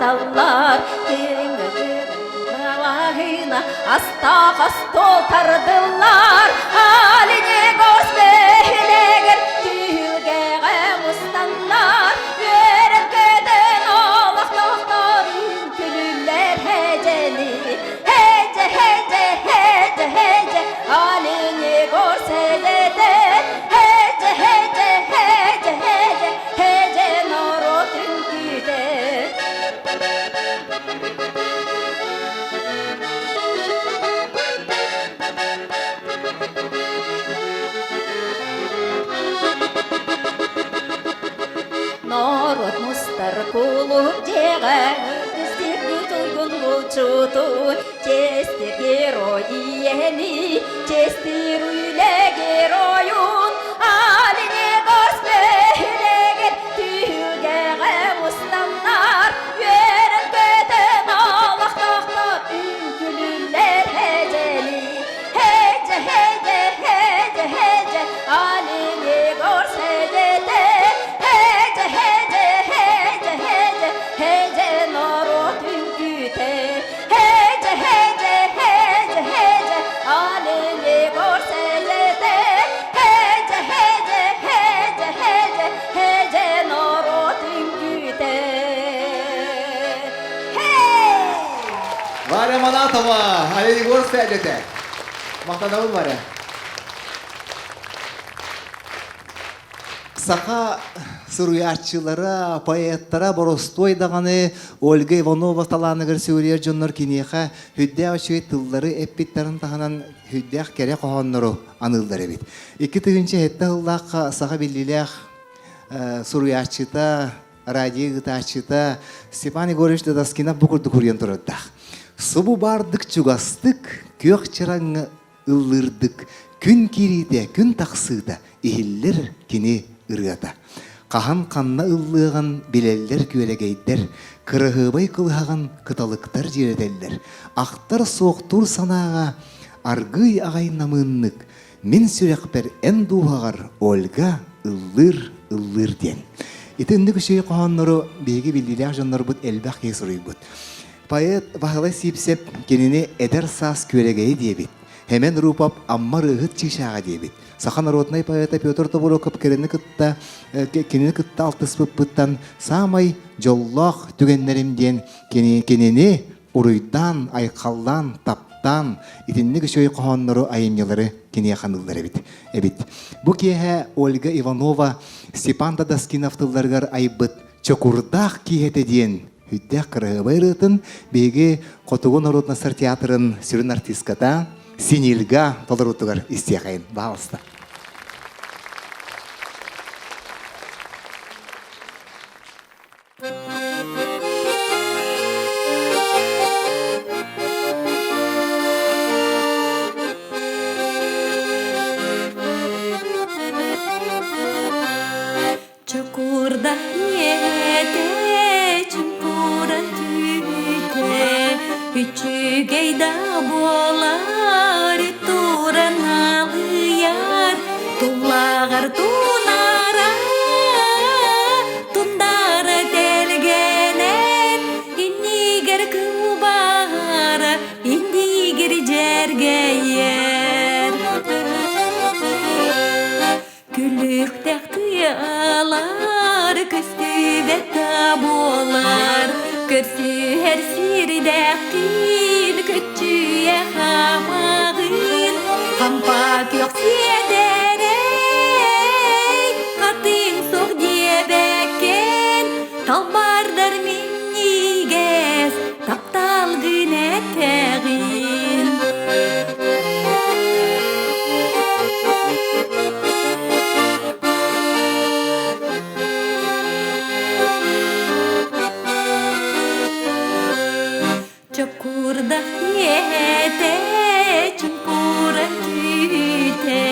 мусталлар Балахина астағас толтардылар Алине көспейлегер түйілгеге мусталлар Верен көтен олақтақтар Күлілер хеджели Хеже, хеже, хеже, хеже Алине көрседете Хеже, хеже, хеже, хеже Хеже норотын күте Народ мустар кулуп дега Тестер тойгон болчуту Честер герой ени Честер уйле героюн Алине госпелегер Түйгеге мусталлар Верен көтен алақтақтар Үмкүлүлер хеджели Хеже, хеже, хеже, хеже Алине көрседете Хеже, хеже, хеже, хеже Хеже народ үмкүте Хеже, хеже, хеже, хеже Алине көрседете Хеже, хеже, хеже, хеже Хеже народ үмкүте Хей! Варя Манатова, Алине көрседете. Мақтанауын Варя. Саха суруячылары, поэттара боростой дағаны Ольга Иванова таланыгыр сөйлер жоннор кинеха хүдде очуй тыллары эппиттарын тағанан хүддех кере қоғанныру анылдары бит. Iki тыгынчы хетті ғыллақ саха білілях суруячыта, радио гытачыта Степан Егорович Даскина бұқырды көрген тұрыддақ. Субу бардық чугастық, көк чыраңы ыллырдық, күн кириде, күн тақсыда, ихиллер кини ырыата. Қахан қанна ыллыған билеллер күйелегейдер, кырығыбай кылғаған кыталықтар жеределлер. Ақтар соқтур санаға, аргый ағай намыннық, мен сүрекпер ән дуғағар Ольга ыллыр ден. Итінді күшей қоғанныры бейгі білділер жаннар бұд әлбәқ кесұрый бұд. Поэт бағылай сипсеп кеніне әдер сас күйелегей дебет. Hemen rupap amma rıhıt çişağa debit. Sahan narodnay poeta Pyotr Tobolokov kenini kıtta altıs pıpпыттан samay jolloq tügenlerimden kenini uruydan, aykallan, taptan itinni köşöy qohonları ayımyaları keniye kanılları bit. Evet. Bu kehe Olga Ivanova Stepan Dadaskinov tıllargar aybıt çokurdaq kihete diyen hüddek kırıbayırıtın begi Kotogo Народный сыр театрын сүрін артистката Синилга толырутугар истияқайын. Бағалысты. Çukurda yete, çukura tüte, küçügeyda bolar, turan alıyar, tullağar tunara, tundara delgenet, indiger kılbara, indiger jergeyer. Gülük tektiyalar, köstüve tabolar, körsü her sirdekil, kötüye hamağın, kampak yok siederey, katın sok diyebeken, talbardar minnigez, taptal güneteğin. Çukurda yete, çukura tüte,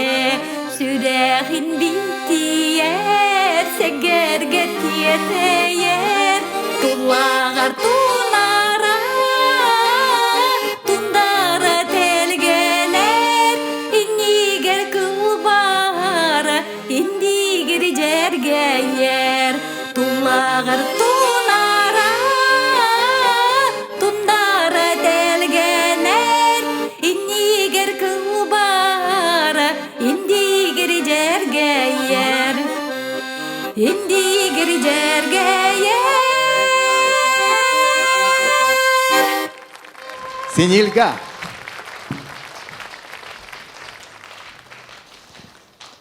sürehin bitiyer, segerger yeteyer, tullağar tunara, tundara telgeler, indiger kılbara, indiger jergeyer, tullağar tunara, Сенилга.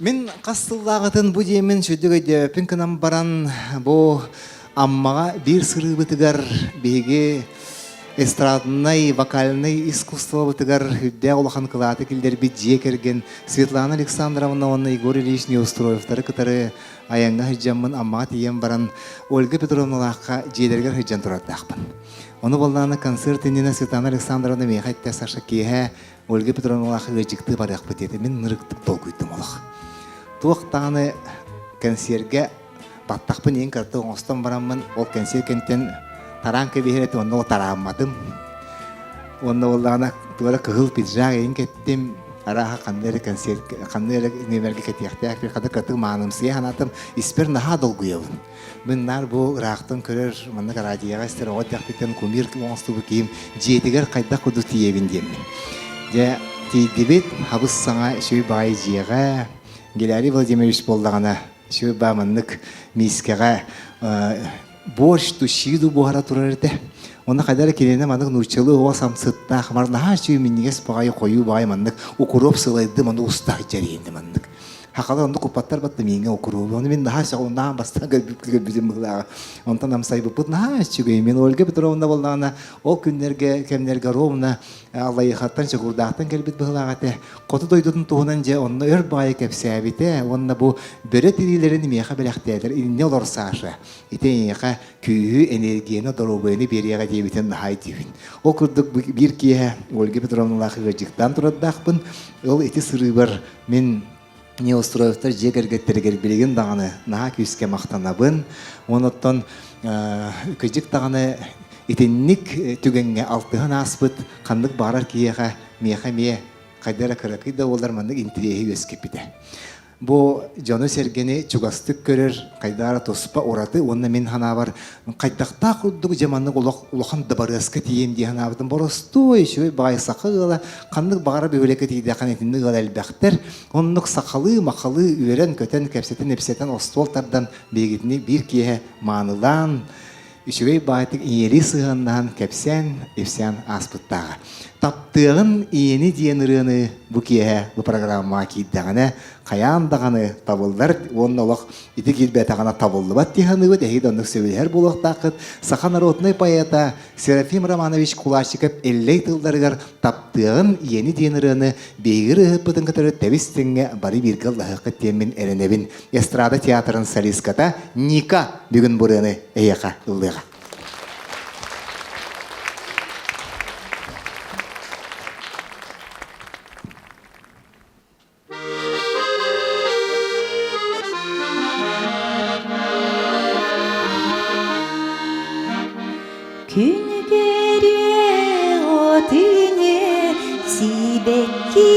Мен қастыллағытын бұ деймін шөдігі дөпін кінам баран бұ аммаға бір сыры бұтығар беге эстрадный, вокальный искусство бұтығар хүдде олақан қылаты келдер бет же керген Светлана Александровна, оны Егор Ильич Неустроевтары кітары аяңға хүджамын аммаға тием баран Ольга Петровналаққа жедергер хүджан тұрадақпын. Оны болдағына концертінені Светлана Александровна мейхайтта Саша Кеге Ольга Петровналаққа өжікті барақ бітеді. Мен нұрықтық бол көйттім олақ. Туақтағаны концертге баттақпын ең карты оңыстан барамын. Ол концерт кенттен таран кебехереті, онда ол тарамадым. Онда олағына туара кығыл пиджак ең кеттім. Араға қандері концерт, қандері немерге кетияқтаяқ бір қады кірті маңымсыя ханатым. Испер наға долгуявын. Мен нар бұл рақтың көрер, мұнық радияға істер оғадяқ беттен көмір оңыстығы кейім жетігер қайда құды тиевін демін. Де тейдебет хабыс саңа шөй бай жиға Гелярий Владимирович болдағана шөй бамынық мискеға борш тушиду бұғара тұрар еті. Оны қайдары келені маңық нұрчылы оға самсытта қымарнаға шөй міннегес бағай қою бағай маңық оқырып сылайды маңық ұстағы жарейінді маңық. Хақалы онды құпаттар батты менге оқырып. Оны мен наға шағы ондан бастан көрбізім бұғылаға. Онтан амсай бұпыт наға шүгей. Мен Ольга Петровна болдағана ол күнлерге, кемлерге ровна Аллайықаттан шығырдақтан келбет бұғылаға те. Қоты дойдудың туғынан же онына өр бағай кәпсі әбіте. Онына бұ бірі тірилерін меға біләқтәдір. Инне олар сашы. Итен еға күйі энергияны дұрубыны берияға дебітен нағай дейбін. Ол күрдік бір кие Ольга Петровналағы ғыржықтан тұраддақпын. Ол еті сыры бар. Мен Неустроевтар жегергеттергер білген дағаны наға күйіске мақтанабын. Оныттан көжік дағаны етеннік түгенге алтығын аспыт, қандық барар киеға меға ме қайдара қырақыда олар маңдық интереге өскепіді. Бұл жоны сергені чугастық көрер, қайдара тоспа ораты, онына мен хана бар. Қайдақта құрдығы жаманның ұлақан дабарысқы тием де хана бардың. Борыстой шөй бағай сақығыла, қандық бағара бөлекі тейді қанетінді ғал әлбәқтер. Онық сақалы, мақалы, үйерен, көтен, кәпсетін, әпсетін, остуалтардан бегетіне бір кие маңылан, үшігей бағайтық иері сығандан кәпсен, әпсен аспыттағы. Таптығын иені дейін ұрыны бұл кие бұл программа кейдіғаны, қаяндағаны табылдар, оның олық еті келбетағана табылды бат дейіні өт, әйді ондық сөйлер бұл оқтақыт. Сақан аротыны поэта Серафим Романович Кулашиков әллей тылдарығар таптығын иені дейін ұрыны бейгір ұғып күтірі тәбістіңге бары біргіл ұғықы темін әрінебін. Эстрада театрын солистката Ника бүгін бұрыны әйеқа ұлыға. Күн кере отыне сибекки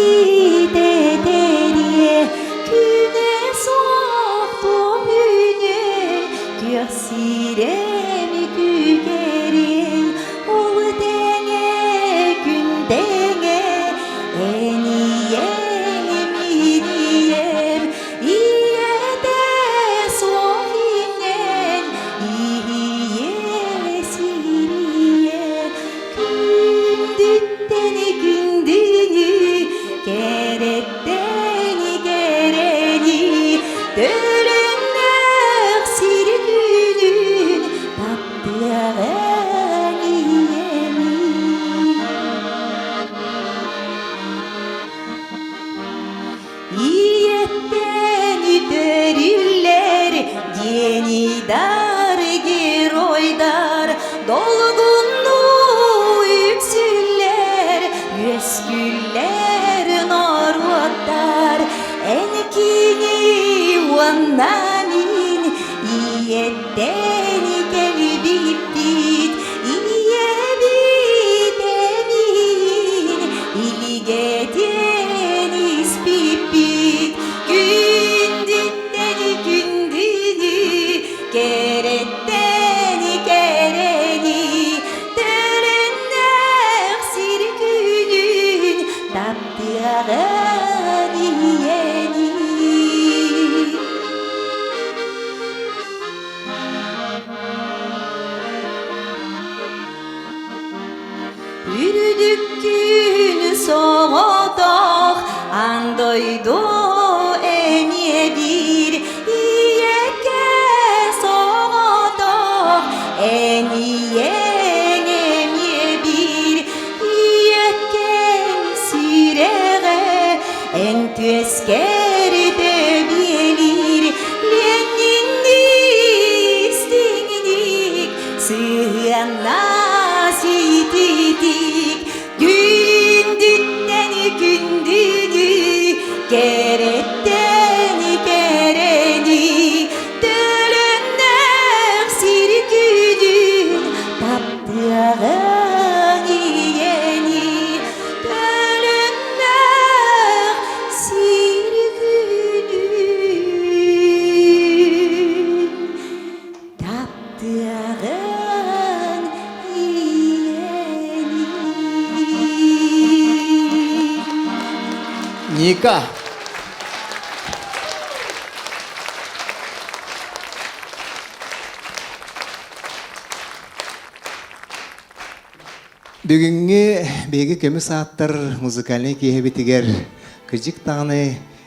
тетере күне соқты үне көсірем күгерен ол теңе күн теңе әнием мирием иеде соғинен ие сирие күндүттени күндүнү кереттени керени төлөннөк сири күнүн таптыган иеми иеттен үтөрүллер денидар геройдар долгунду үксүллер өскүллер народдар энкини уаннамин иеттени келбиттит иебитемин илигетени спиппит күндүттени күндүнү кереттени керени төлөннөк сир күнүн таптыган иени үрдүк gün soğuduğ andoydu eniye bir iyeke soğuduğ eniye eniye bir iyeke sürege en tüeskerde bilir leninlik stinginik sığanla sitidik gündütten gündüdü keretten kereni dölünler sirküdün taptığın yeni dölünler sirküdün taptığın yeni. Ника. Бүгүнгү беги көмүс аттар музыкальный киһибитигер кыжык таганы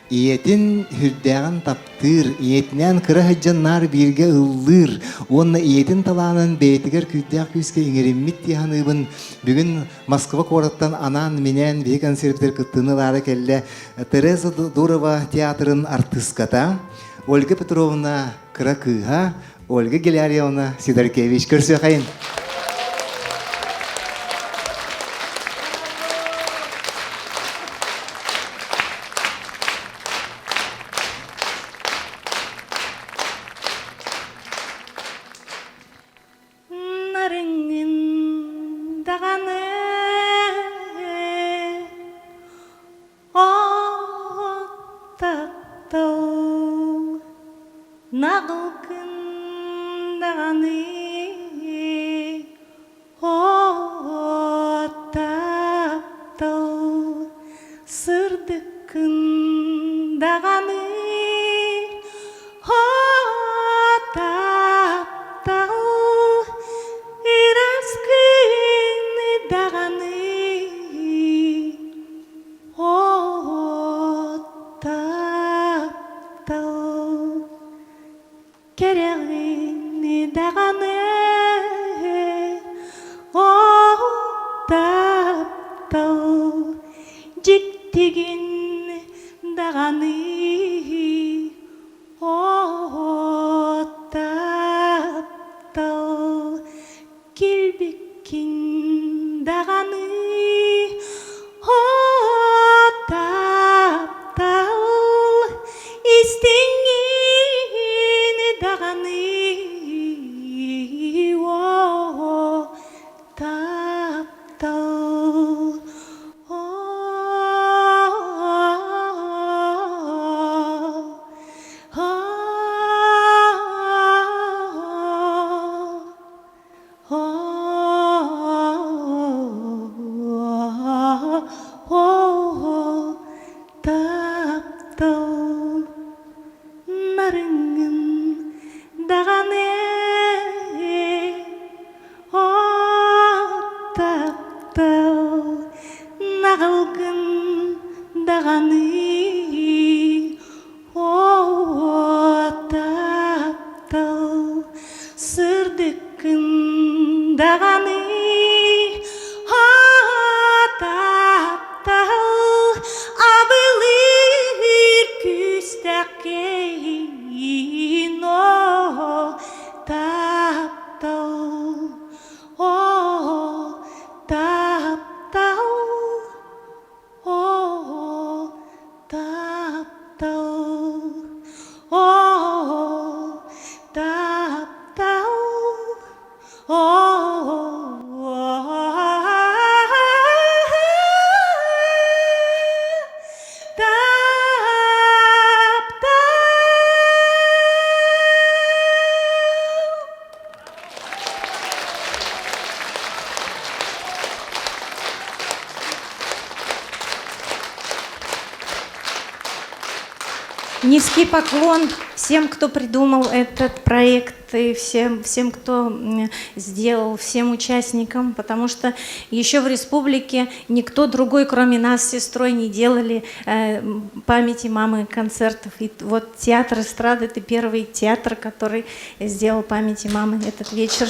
иетин хүрдәгән таптыр, иетнән кыра хыҗҗаннар бирге ыллыр, онна иетин таланын бейтигер күддәк күскә иңериммит тиһаныбын бүгүн Москва кораттан анан менен беги концерттер кыттынылары келле Тереза Дурова театрын артистката, Ольга Петровна Кракыга, Ольга Гелярьевна Сидоркевич көрсөкайын. Нарыңын дағаны оттаттау нағылқын дағаны оттаттау сырдықын дағаны оттаттау Ираскыны дағаны оттаттау керегіні дағаны оттаттау жіктеген дағаны оттаттау келбеккен дағаны оттаттау істеңген дағаны оттаттау таптау нарыңын дағаны таптау нағылғын дағаны таптау сырдықын дағаны таптау абылыр күстәкейін таптау Низкий поклон всем, кто придумал этот проект, и всем, кто сделал, всем участникам, потому что еще в республике никто другой, кроме нас с сестрой, не делали памяти мамы концертов. И вот театр эстрады — это первый театр, который сделал памяти мамы этот вечер.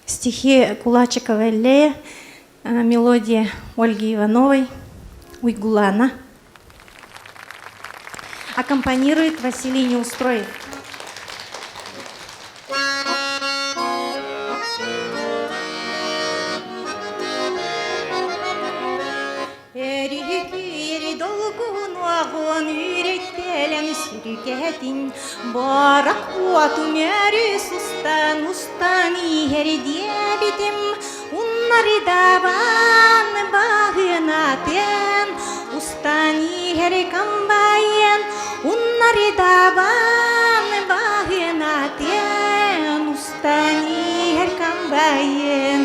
Стихи Кулачикова Лея, мелодия Ольги Ивановой, Уйгулана. Аккомпанирует Василий Неустроев. Барак уатумери сустан устани херидебитим уннаридабан багынатен устани херикамбаен уннаридабан багынатен устани херикамбаен.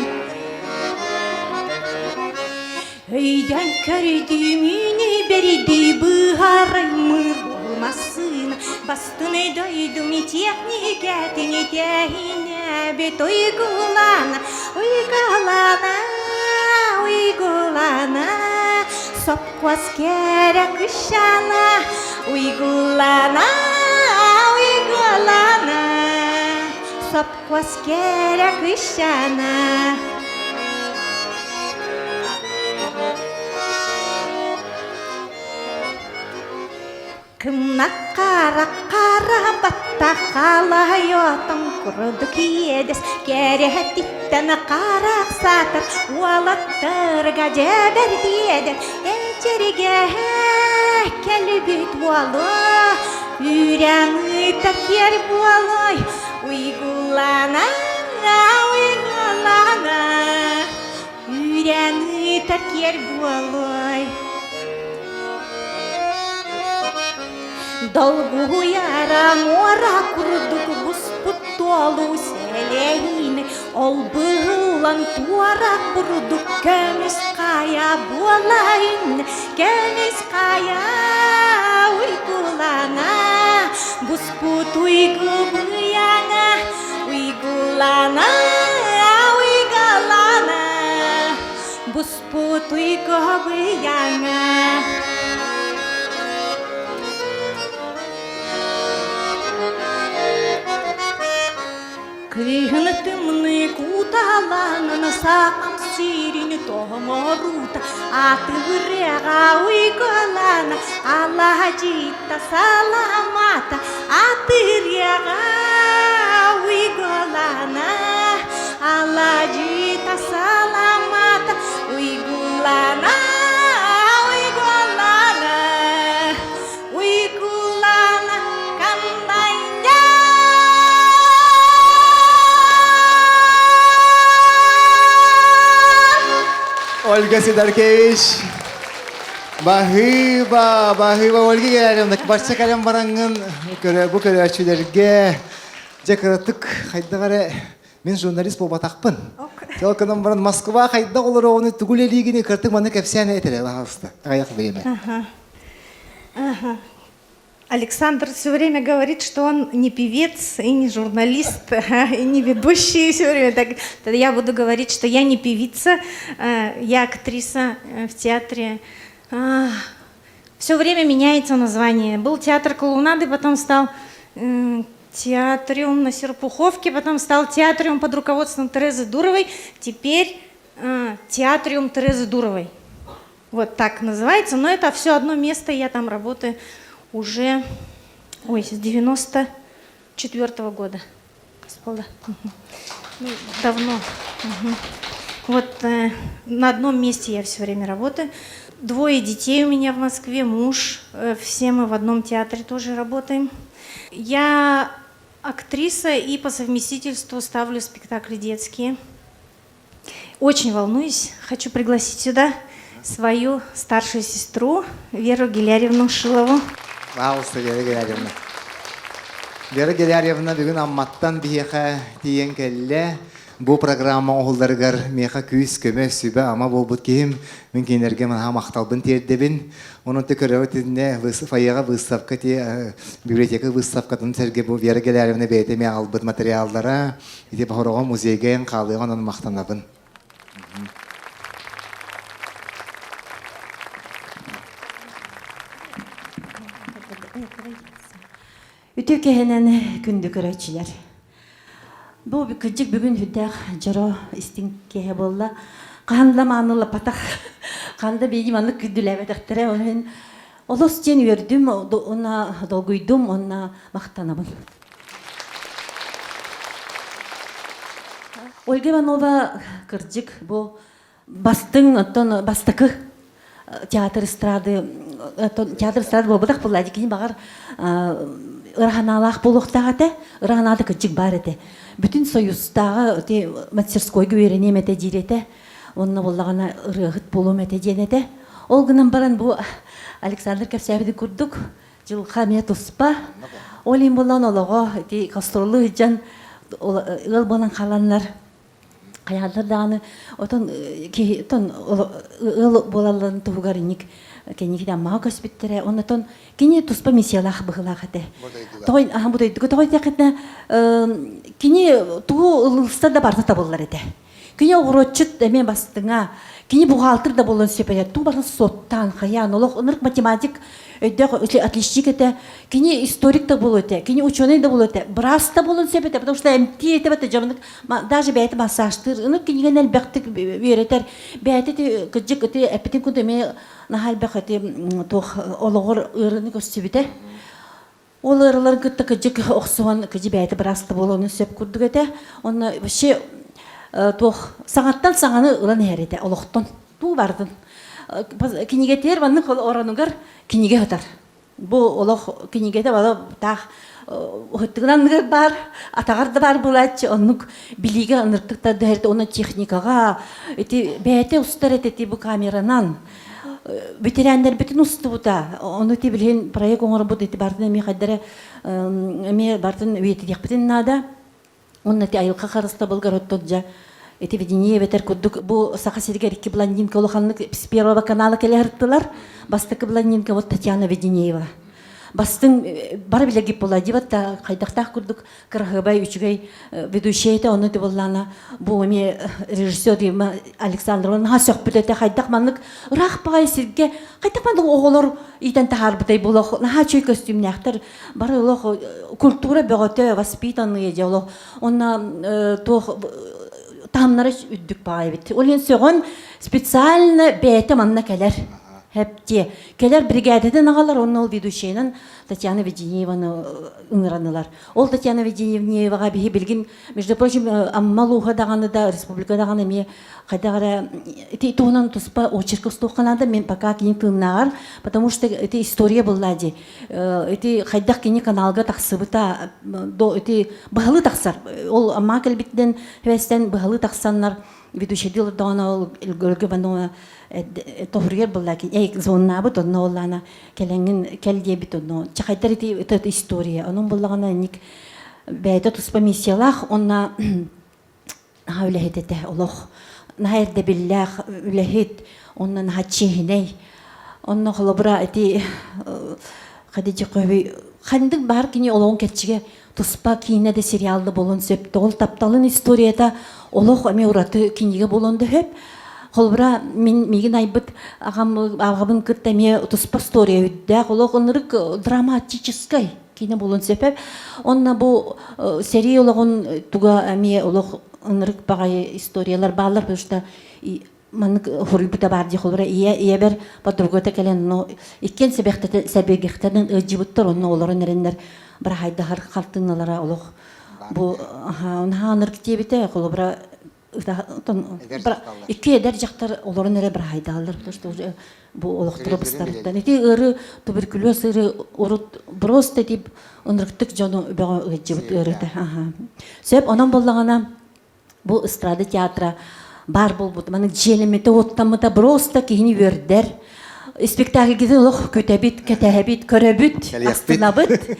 Эйдән кәрді мені берді бұғарай мұрмасын бастыны дойдуми техникәтіне тәхіне бет ойгулана, ойгалана, ойгулана сопқуас кәрі күшана ойгулана, ойгулана сопқуас кәрі күшана. Кымна қара батта қалайотың құрыды киедес кереттіттіні қарақ сатыр уалаттырға жебер деден әчерге кәлібет уалы үйрәңі тәкер болой уйгулана, уйгулана үйрәңі тәкер болой. Долгу яра мора курдук буспуттолу селейни ол бұлан туара курдук кәміс қая болайын кәміс қая уйгулана буспут уйгу бұяна уйгулана уйгалана буспут уйгу бұяна. Кыгнытымны куталанын сақам сирини томорута атырыға уйгалана алажита саламата атырыға уйгалана алажита саламата уйгулана. Ольга Сидоркевич, Бахыба Ольга Георгиевна, барша калем бараңын bu көрәчүләргә жакыраттык хайдагары мен журналист болбатакпын. Жалкынан баран Москва хайда олар оны түгүлелигине кыртык маны кепсәне этеле ласта. Аяк беме. Александр все время говорит, что он не певец и не журналист, и не ведущий все время. Так, тогда я буду говорить, что я не певица, я актриса в театре. Все время меняется название. Был театр клоунады, потом стал театриум на Серпуховке, потом стал театриум под руководством Терезы Дуровой, теперь театриум Терезы Дуровой. Вот так называется, но это все одно место, я там работаю уже с 94-го года. Господа. Ну, давно. Вот на одном месте я все время работаю. 2 детей у меня в Москве, муж. Все мы в одном театре тоже работаем. Я актриса и по совместительству ставлю спектакли детские. Очень волнуюсь. Хочу пригласить сюда свою старшую сестру Веру Гиляревну Шилову. Пожалуйста, Вера Гиляревна. Вера Гиляревна бүгін амматтан бияқа дейін кәлі Бу программа оғылдарығар меха күйіс көмі сүбі ама бол бұд кейім мүмкенерге мана мақталбын тердебін. Оның төкірі өтінде фаяға выставка те библиотека выставкатын сәрге бұл вергелеріне бәйтеме албыд материалдара ете бағырға музейге қалыған оның мақтанабын. Үтө кehenen күндү көрөчүлөр. Бу күжик бүгүн хүдәк жаро истин кеhe болла. Канда маныла патак. Канда беги маны күдүләбе тактыра. Онын олос тен үрдүм, она долгуйдум, она мактанабын. Ольга Иванова кыржик бу бастың оттон бастакы театр эстрады болбудак булла дикини багар ыраханалах болуктагы ыраханады кыжык бар эте. Бүтүн союздагы те мастерскойго үйрөнөм эте жирете. Онна боллагана ырыгыт болом эте женете. Ол гынан баран бу Александр Капсябиди курдук. Жылка мен туспа. Олим болан олого те кастролу жан ыл болан каланнар. Каялдар даганы отон ыл болаларын тугарыник. Кенигиден мага көспүттере, оннотон кини туспа миссиялах быгылагате. Той ахамбудай той текетне кини туу ылыста да барса табылар эте. Кини огорочут эме бастыңа, кини бухгалтер да болон сепеле, туу барса соттан хаян, олох ынырк математик отличник эте, кини историк да болот эте, кини ученый да болот эте, брас да болон сепете, потому что МТ эте бете жамынык, даже бәйте массажтыр, ынырк киниген элбектик үйретер, бәйте кыжык эте эпетин күн эме нахал бәхәте тох ологор ырыны көстүбүтэ. Ол ырылар кытты кыжык оксуан кыжы бәйте брасты болону сөп курдук эте. Онна вообще тох саңаттан саңаны ылан әрете олоқтон туу бардын. Киниге тер банны оранугар киниге хатар. Бу олох кинигете бала тах хөттүгнан бар, атагар да бар булач, оннук билиге ыныртыкта дәрте оны техникага эти бәйте устар эти бу камеранан. Ветеринер бүтін ұсты бұта. Оны те білген проект оңыр бұд еті бардың әме қайдары әме бардың өйеті дек бітін нада. Оны те айылқа қарыста бұлғар өттіл жа. Эти ведение ветер күддік. Бұл сақа сергер 2 блондинка олықанлық с первого канала келе әрттілар. Бастықы блондинка вот Татьяна Веденеева. Бастың бар білегі бола дебатта қайдақтақ күрдік қырғыбай үшігей ведущий еті оны деп олана бұл өме режиссер Александр оны сөк бүдеті қайдақ маңлық ұрақ бағай сірге қайдақ маңлық оғылыр үйден тағар бұдай болық наға чөй костюм нәқтір бар олық культура бөғөті воспитанный еде олық оны тамнары үддік бағай бет. Ол ең соғын специально бәйті маңна кәлер. Хепте. Келер бригададен агалар, оны ол ведущейнен Татьяна Веденееваны ыңыранылар. Ол Татьяна Веденееваға бейі білген, между прочим, аммалуға дағаны да, республика дағаны ме қайдағара, это туғынан тұспа очерков стоқанады, мен пока кейін тыңнағар, потому что это история болады. Это қайдақ кені каналға тақсыбыта, это бағылы тақсар. Ол амма кәлбеттен, вәстен бағылы тақсанлар, ведущейділер дағаны ол үлгіргі бәнуға тоғыргер боллаки, зонна бут онно оллана келеңин келде бит онно. Чакайтар это история. Онун боллагана ник бәйдә туспа миссиялах, онна хаулехетете олох. Нахерде биллах үлехет, оннан хаччехиней. Онно холобра эти хадиҗи кыви хандык бар кини олоң кетчиге туспа кине де сериалды болон сөп. Ол тапталын историяда олох эме ураты киниге болонды хөп. Холбра миген айбыт ағабын кыттаме туспа история үдді. Олық ынырық драматическай кине болын сөпеп. Онна бұл серия олығын туға әме олық ынырық бағай историялар бағалар, потому что манық хұрылбыта барды холбра ие бер подругота кәлен, но икен сәбегіқтердің өджібіттір, онна оларын әрендер бір хайдағар қалтыңналара олық. Бұл ынырық тебеті холбра Икки эдер жақтар оларын әрі бір хайдалар, потому что уже бұл олықтыры бұстарыттан. Эти ұры туберкулез, ұры просто деп ұнырықтық жону бәға өтжібіт ұрыды. Сөп, онан болағана бұл эстрада театра бар бол бұд. Мәнік желеметі оттамыда просто кейіні өрдер. Спектакльгеден олық көтәбіт, кәтәбіт, көрәбіт, астынабіт.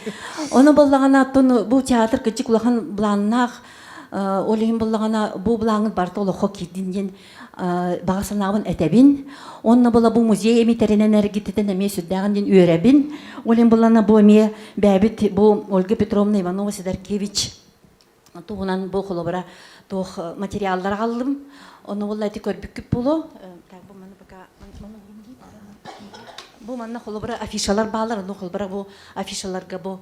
Онан болағана бұл театр күтчік ұлақан бұланнақ олихин боллагана бу булаңын барты олохо кирдинген багасынабын этебин. Онна бола бу музей эмитеринен эргитетен эме сүддаган ден үйрәбин. Олин болана бу эме бәбит бу Ольга Петровна Иванова Сидоркевич. Тугунан бу холобара тох материаллар алдым. Оны болла эти көрбүк боло. Так бу мана пока бу манна холобара афишалар баалар, ну холобара бу афишаларга бу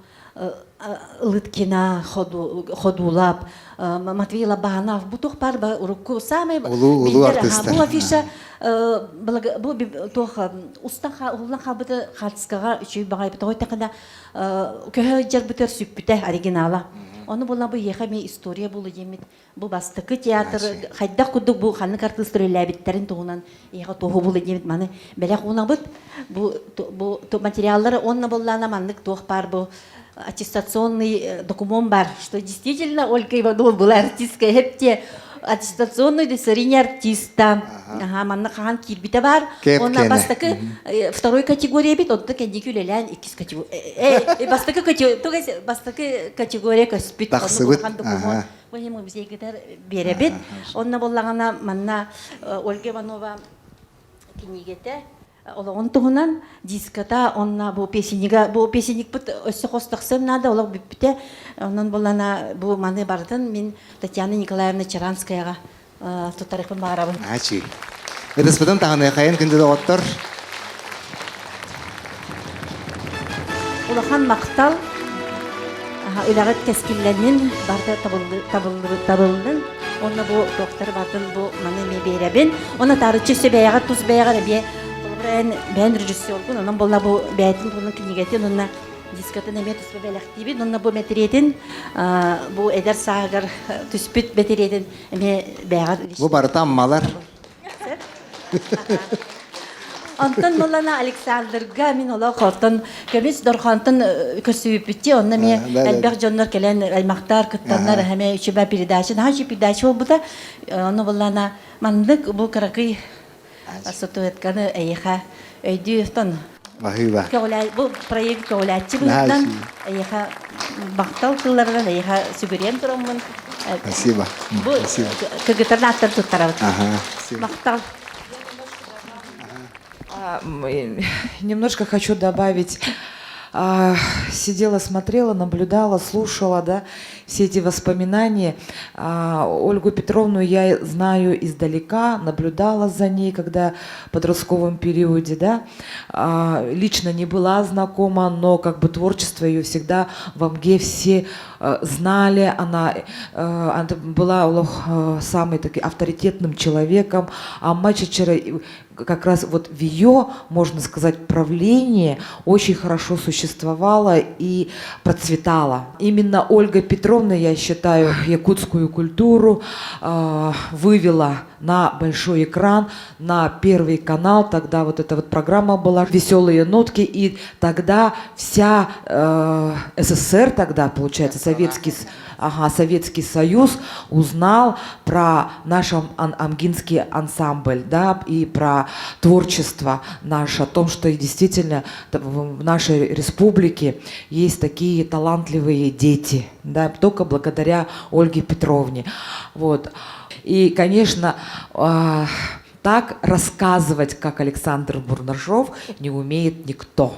Лыткина ходулап, Матвей Лобанов, бу тох парба урукку самый улуу артисттер. Бу афиша бу тох устаха уллан хабыты хатскага үчүй багай той такында көһө жербитер сүппүтэ оригинала. Оны була бу ехаме история болу емит. Бу бастыкы театр хайда кудук бу ханны артисттер ләбиттерин тугунан ега тоху болу емит маны белек унабыт. Бу материаллары онна боллана маннык тох пар бу аттестационный документ бар, что действительно Ольга Иванова была артистка, хепте аттестационный десерин артиста. Ага, манна хаан кирбите бар. Он на бастакы второй категории бит, он так индикюлелен икис категории. Бастакы категория каспит. Тахсыбыт. Вахи мы все гитар беребит. Он на боллагана манна Ольга Иванова книгете. Он тугунан диската онна бу песеннига бу песенник бит өссө хостаксым нада олог бипте онон болана бу маны бардын мен Татьяна Николаевна Чаранскаяга тутарыхын барабын. Ачи. Это спитан таганы кайын күндө оттор. Улахан мактал ылагыт кескилленин барда табылдын. Онна бу доктор бардын бу маны ме беребин. Она тарычы себеяга туз беяга бе Ben rejissörgün, onun bolla bu beytin bunun knigetin, onun diskatın emet üstü belaktibi, onun bu metriyetin, bu eder sağır tüspüt metriyetin eme beğer. Bu barıta ammalar. Ondan bollana Alexanderga min ola kortan, kemis dorxantın kösübütti, onunla me elbek jonlar kelen elmaktar kıttanlar heme üçübe perdaşın, hangi perdaşı o bu da, onu bollana manlık bu karakı Сотуэтканы эйха өйдүстөн. Вахыба. Бу проект каулачы булдан эйха бактал кыллардан эйха сүгүрен турамын. Спасибо. Бу кыгытарлаттар туттарабыт. Бактал. Немножко хочу добавить. Сидела, смотрела, наблюдала, слушала, да, все эти воспоминания. Ольгу Петровну я знаю издалека, наблюдала за ней, когда в подростковом периоде, да, лично не была знакома, но как бы творчество ее всегда в МГ все знали, она была самым таким авторитетным человеком, а Мачичера как раз вот в ее, можно сказать, правлении очень хорошо существовала и процветала. Именно Ольга Петровна, я считаю, якутскую культуру вывела на большой экран, на Первый канал. Тогда вот эта вот программа была «Веселые нотки», и тогда вся СССР, тогда, получается, Советский Союз узнал про наш амгинский ансамбль, да, и про творчество наше, о том, что действительно в нашей республике есть такие талантливые дети, да, только благодаря Ольге Петровне. Вот. И, конечно, так рассказывать, как Александр Бурнашов, не умеет никто.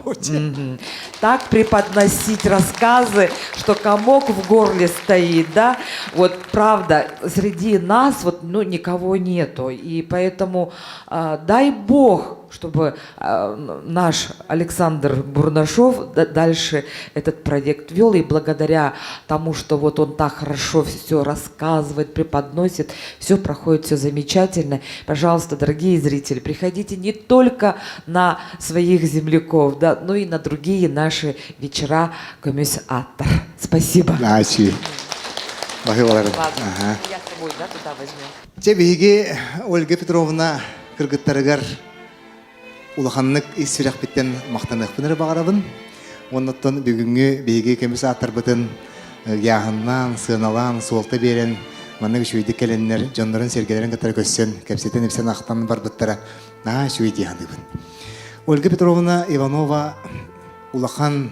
Так преподносить рассказы, что комок в горле стоит, да. Вот правда, среди нас вот, ну, никого нету. И поэтому дай Бог, чтобы наш Александр Бурнашов дальше этот проект вел, и благодаря тому, что вот он так хорошо все рассказывает, преподносит, все проходит, все замечательно. Пожалуйста, дорогие зрители, приходите не только на своих земляков, да, но и на другие наши вечера Комиссиатор. Спасибо. Я с собой, да, туда возьму. Тебе, Ольга Петровна, кыргыттарыгар улаханнык исфирак биттен мактанык пыныр багарабын. Оннотон бүгүнгү беги комиссиатор бытын яһыннан, сыналан, суолта берен, маннык шүйдү келеннер, жондорун сергелерин катар көссөн, кепсетен ипсен актан бар быттара, на шүйдү яндыбын. Ольга Петровна Иванова улахан,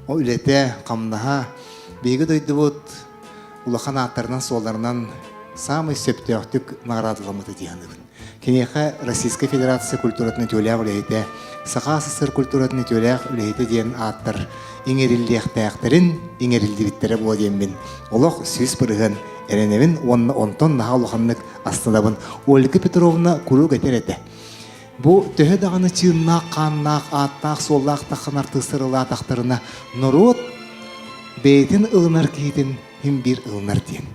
о үлете, камнаха, беги дойдубут, улахан аттарынан соларынан самый сөптөктүк наградыламыты дияныбын. Кенеха Российская Федерация культуратын тюлях үлейте, Саха СССР культуратын тюлях үлейте диен аттар иңерилдехтәхтерин иңерилдибиттері була диенбин. Олох сүз бұрығын эреневин онтон наха улаханнык астынабын. Ольга Петровна куру гетерете. Бу төһө даганы чыыннак, каннак, аттак, соллак таханар тысырыла тахтарына норот бейтин ылынар кейтин хим бир ылынар диен.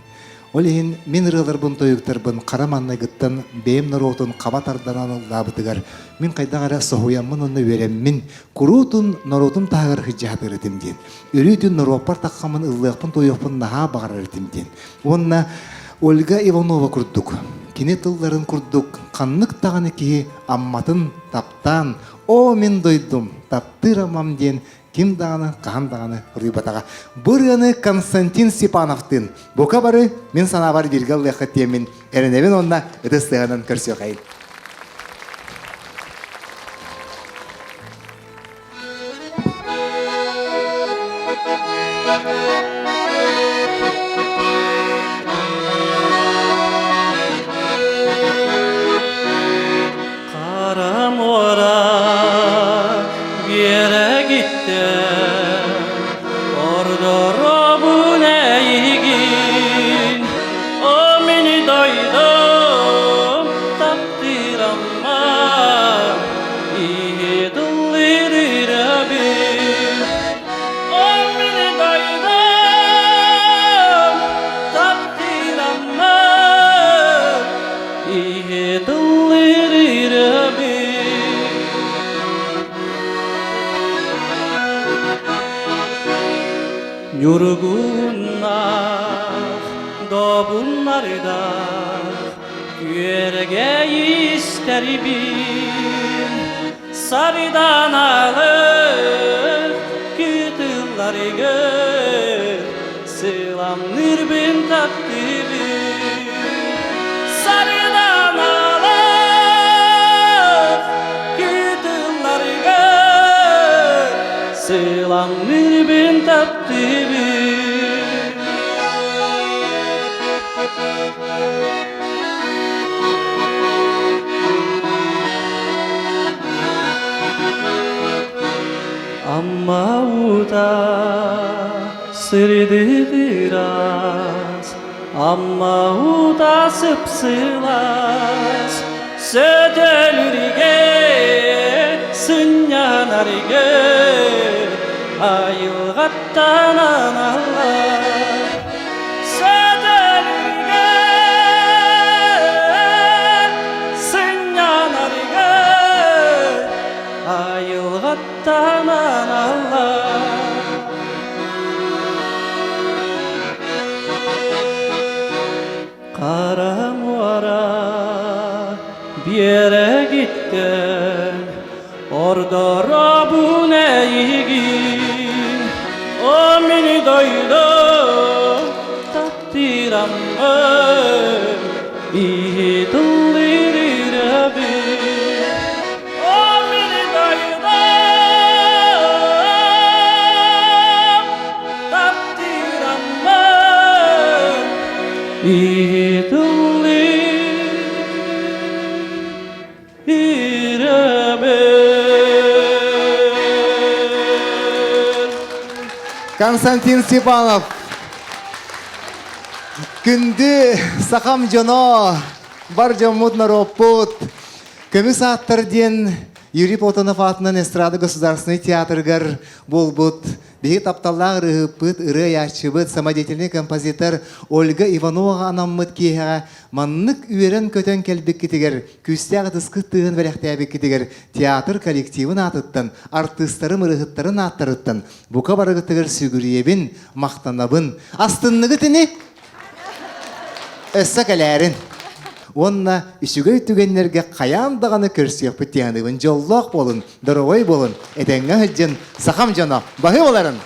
Олейін мен ырыларбын тойуктарбын қараманнай гыттан бейім норотун қабатарданан лабытыгар. Мен қайдағара соғуямын оны вереммін. Курутун норотун тағыр хыджатыр етімден. Үрітін нороппар таққамын ыллықпын тойуқпын наға бағар етімден. Онна Ольга Иванова күрдік. Кенет ылларын күрдік. Қаннық тағаны кейі амматын таптан. О, мен дойдым, таптырамам ден. Ким дағаны, қаған дағаны рыбатаға. Бұрғаны Константин Степановтын. Бұқа бары, мен сана бар бергал ләқыт темін. Әріневен онна үдістіғанын көрсе қайын. Yorgunlar da bunlarda Yörge ister bin Sarıdan alır Kütülleri gör Selamlar ben tatlı bin Sarıdan alır Kütülleri gör Selamlar ben tatlı bin Amma uda sırdıdıras Amma uda sıpsılas Södölürge sınyanarge Ayılgattan analar Södölürge sınyanarge Ayılgattan analar Kara muara bir yere gittin Orada Rabbune ilgin O beni doydum takdiramın İyi dılları Rabbim O beni doydum takdiramın İyi dılları Konstantin Stepanov. Күнді сақам жоно, бар жаммут нароппут. Көміс аттырден Юрий Платонов атынан эстрада государственный театргар болбут. Беги тапталлар рыгыппыт, ыры яшчыбыт, самодеятельный композитор Ольга Иванова анаммыт кейға маннык үйерен көтен кәлбек кетігер, күстяғы тысқы тығын вәрәқтәбек кетігер, театр коллективын атыттын, артыстарын ырыгыттарын аттырыттын. Бұқа барығыттығыр сүгіребін, мақтанабын. Астыннығы тіні? Өссі кәләрін. Онна үшігөй түгенлерге қаяндағаны көрсек бүттіғанығын жоллақ болын, дұрывай болын, әдәңі хүджін, сақам жана, бағы боларын.